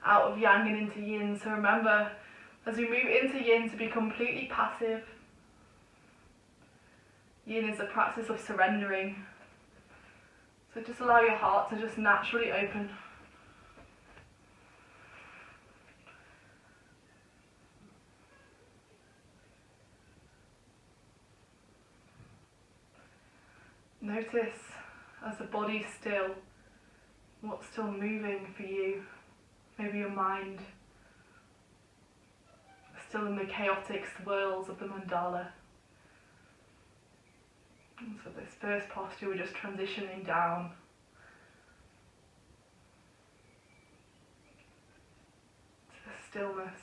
out of yang and into yin, so remember, as we move into yin, to be completely passive. Yin is a practice of surrendering. So just allow your heart to just naturally open. Notice as the body's still, what's still moving for you. Maybe your mind still in the chaotic swirls of the mandala. And so this first posture, we're just transitioning down. To the stillness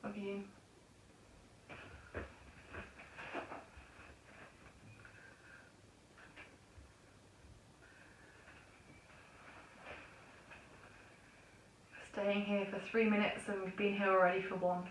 of yin. Staying here for 3 minutes, and we've been here already for 1.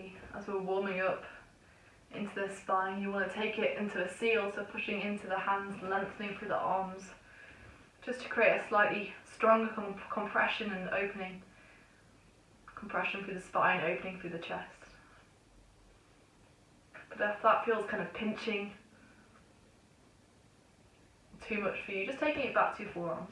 gently as we're warming up into the spine. You want to take it into a seal, so pushing into the hands, lengthening through the arms, just to create a slightly stronger compression and opening. Compression through the spine, opening through the chest. But if that feels kind of pinching, too much for you, just taking it back to your forearms.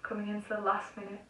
Coming into the last minute.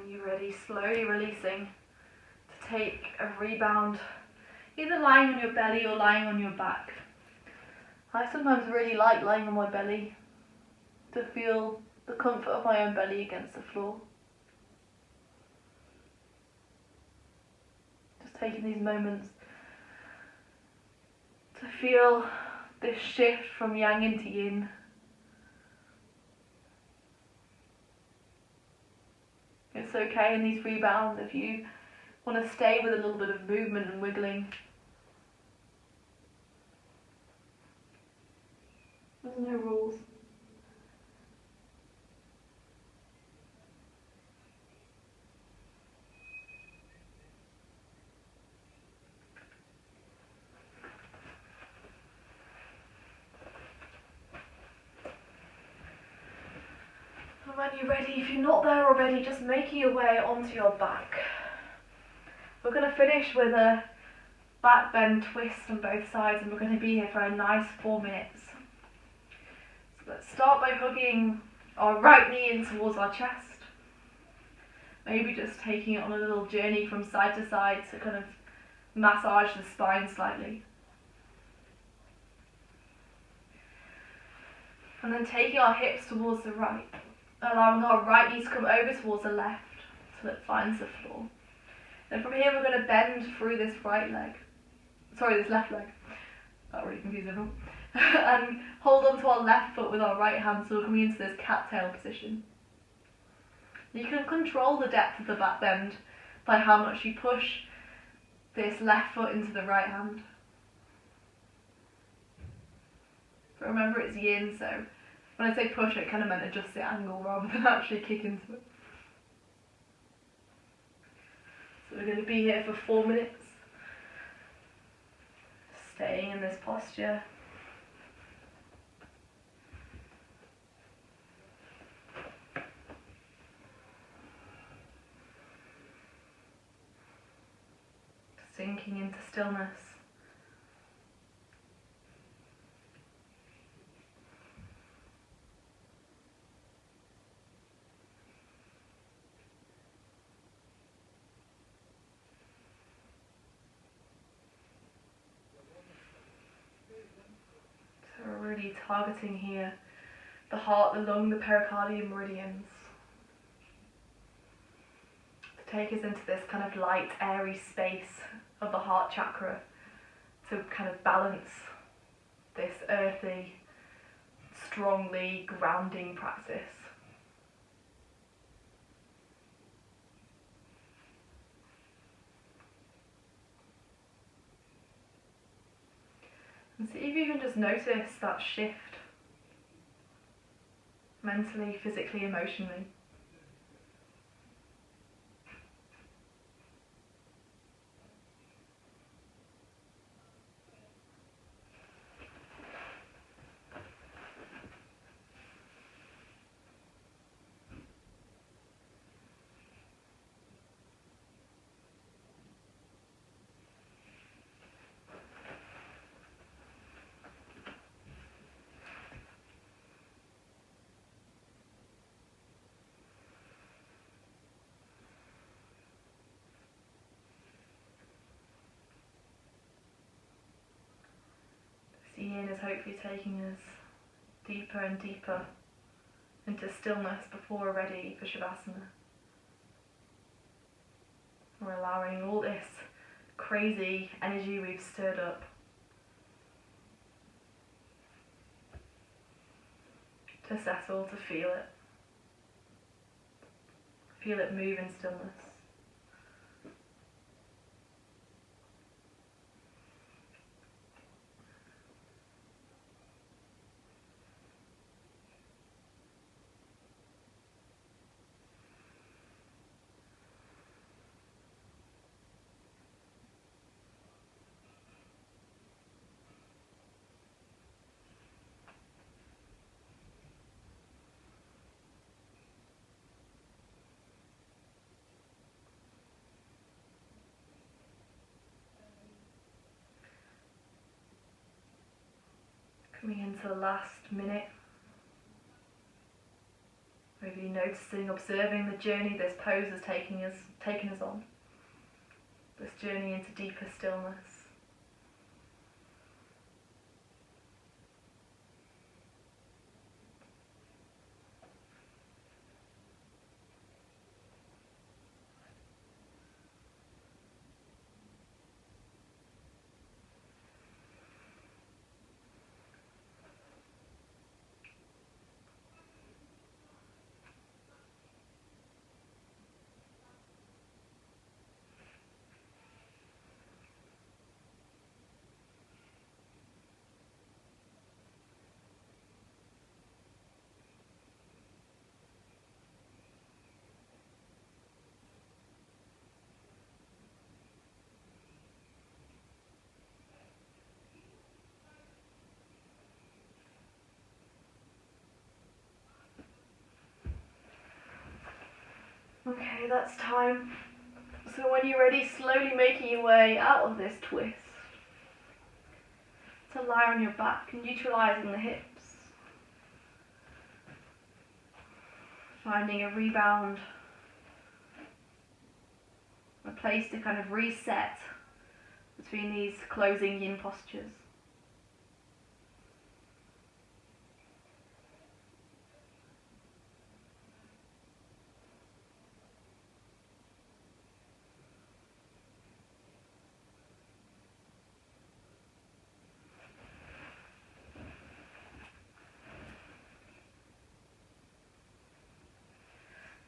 You're ready, slowly releasing to take a rebound, either lying on your belly or lying on your back. I sometimes really like lying on my belly to feel the comfort of my own belly against the floor. Just taking these moments to feel this shift from yang into yin. It's okay in these rebounds if you want to stay with a little bit of movement and wiggling. There's no rules. And when you're ready, if you're not there already, just making your way onto your back. We're going to finish with a back bend twist on both sides, and we're going to be here for a nice 4 minutes. So let's start by hugging our right knee in towards our chest. Maybe just taking it on a little journey from side to side to kind of massage the spine slightly. And then taking our hips towards the right, allowing our right knee to come over towards the left so it finds the floor. Then from here we're going to bend through this this left leg. That really confused everyone. And hold onto our left foot with our right hand, so we're coming into this cattail position. You can control the depth of the back bend by how much you push this left foot into the right hand. But remember, it's yin, so when I say push, it kind of meant adjust the angle rather than actually kick into it. So we're going to be here for 4 minutes, staying in this posture. Sinking into stillness. So we're really targeting here the heart, the lung, the pericardium meridians, to take us into this kind of light, airy space of the heart chakra to kind of balance this earthy, strongly grounding practice. And see if you can just notice that shift mentally, physically, emotionally. in is hopefully taking us deeper and deeper into stillness before we're ready for Shavasana. We're allowing all this crazy energy we've stirred up to settle, to feel it. Feel it move in stillness. Coming into the last minute, maybe noticing, observing the journey this pose has taken us on. This journey into deeper stillness. Okay, that's time. So when you're ready, slowly making your way out of this twist. To lie on your back, neutralizing the hips. Finding a rebound. A place to kind of reset between these closing yin postures.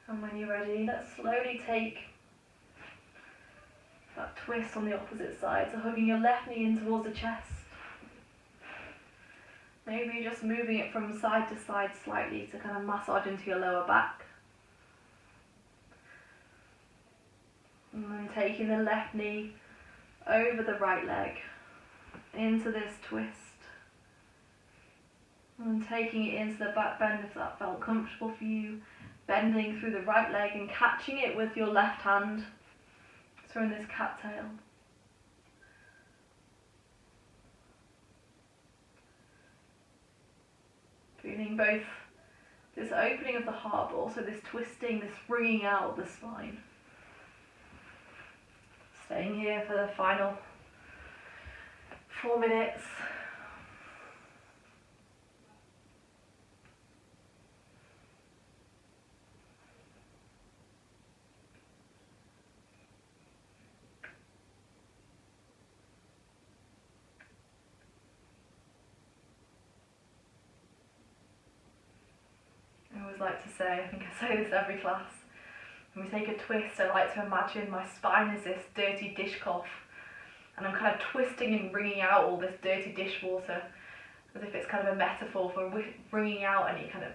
And when you're ready, let's slowly take that twist on the opposite side, so hugging your left knee in towards the chest. Maybe just moving it from side to side slightly to kind of massage into your lower back. And then taking the left knee over the right leg into this twist. And then taking it into the back bend if that felt comfortable for you. Bending through the right leg and catching it with your left hand. So we're in this cattail. Feeling both this opening of the heart, but also this twisting, this bringing out of the spine. Staying here for the final 4 minutes. I always like to say, I think I say this every class, when we take a twist, I like to imagine my spine is this dirty dishcloth, and I'm kind of twisting and bringing out all this dirty dishwater, as if it's kind of a metaphor for bringing out any kind of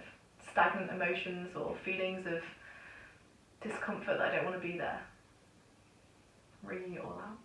stagnant emotions or feelings of discomfort that I don't want to be there. Wringing it all out.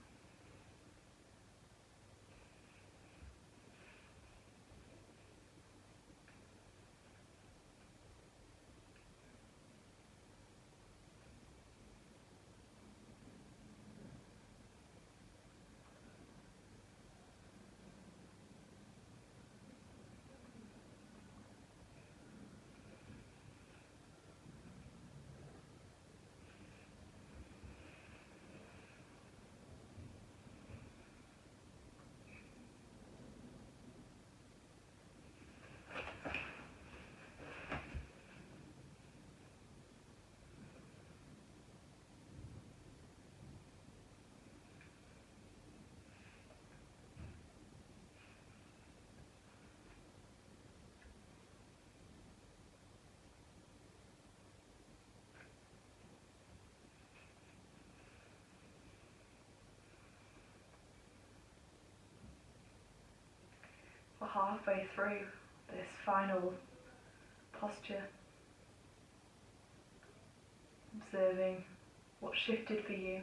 halfway through this final posture, observing what shifted for you.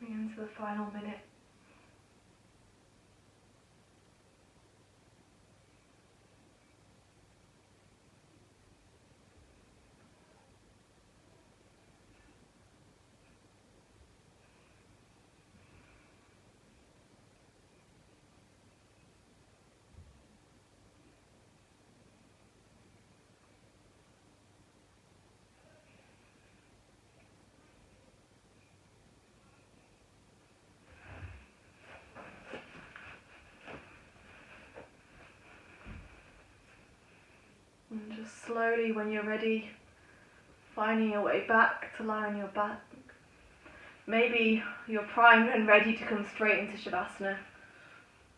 Into the final minute. And just slowly, when you're ready, finding your way back to lie on your back. Maybe you're primed and ready to come straight into Shavasana.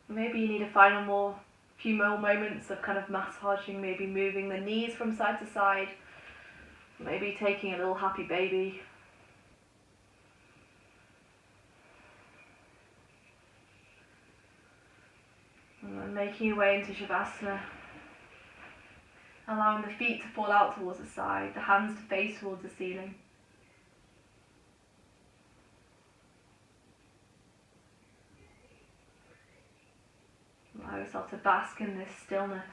Maybe you need a few more moments of kind of massaging, maybe moving the knees from side to side, maybe taking a little happy baby. And then making your way into Shavasana. Allowing the feet to fall out towards the side, the hands to face towards the ceiling. Allow yourself to bask in this stillness.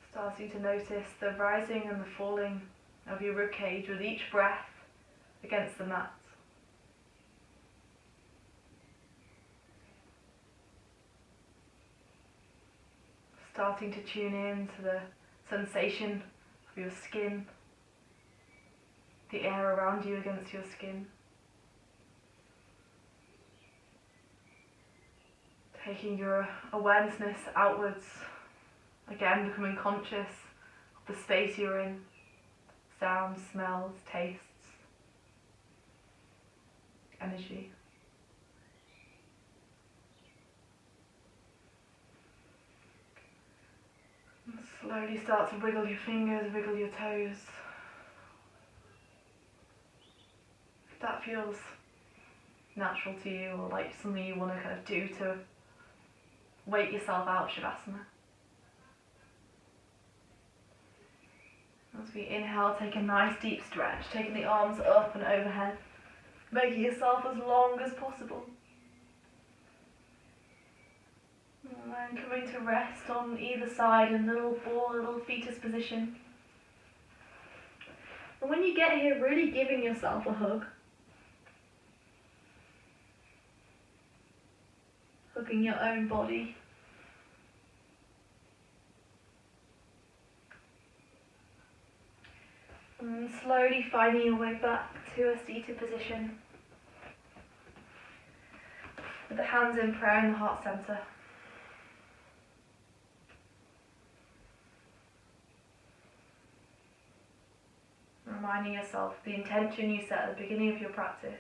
Starting to notice the rising and the falling of your ribcage with each breath against the mat. Starting to tune in to the sensation of your skin, the air around you against your skin. Taking your awareness outwards, again becoming conscious of the space you're in, sounds, smells, tastes, energy. And slowly start to wiggle your fingers, wiggle your toes. If that feels natural to you or like something you want to kind of do to wait yourself out of Shavasana. As we inhale, take a nice deep stretch, taking the arms up and overhead, making yourself as long as possible. And then coming to rest on either side in little ball, little fetus position. And when you get here, really giving yourself a hug. Hugging your own body. And slowly finding your way back to a seated position. With the hands in prayer in the heart center. Reminding yourself of the intention you set at the beginning of your practice.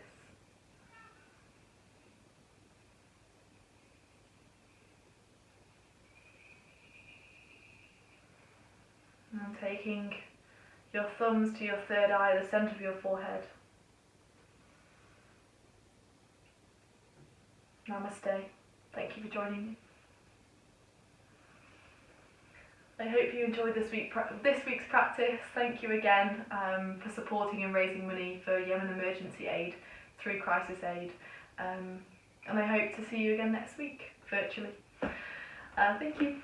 And taking your thumbs to your third eye, the centre of your forehead. Namaste. Thank you for joining me. I hope you enjoyed this week's practice. Thank you again for supporting and raising money for Yemen emergency aid through Crisis Aid. And I hope to see you again next week, virtually. Thank you.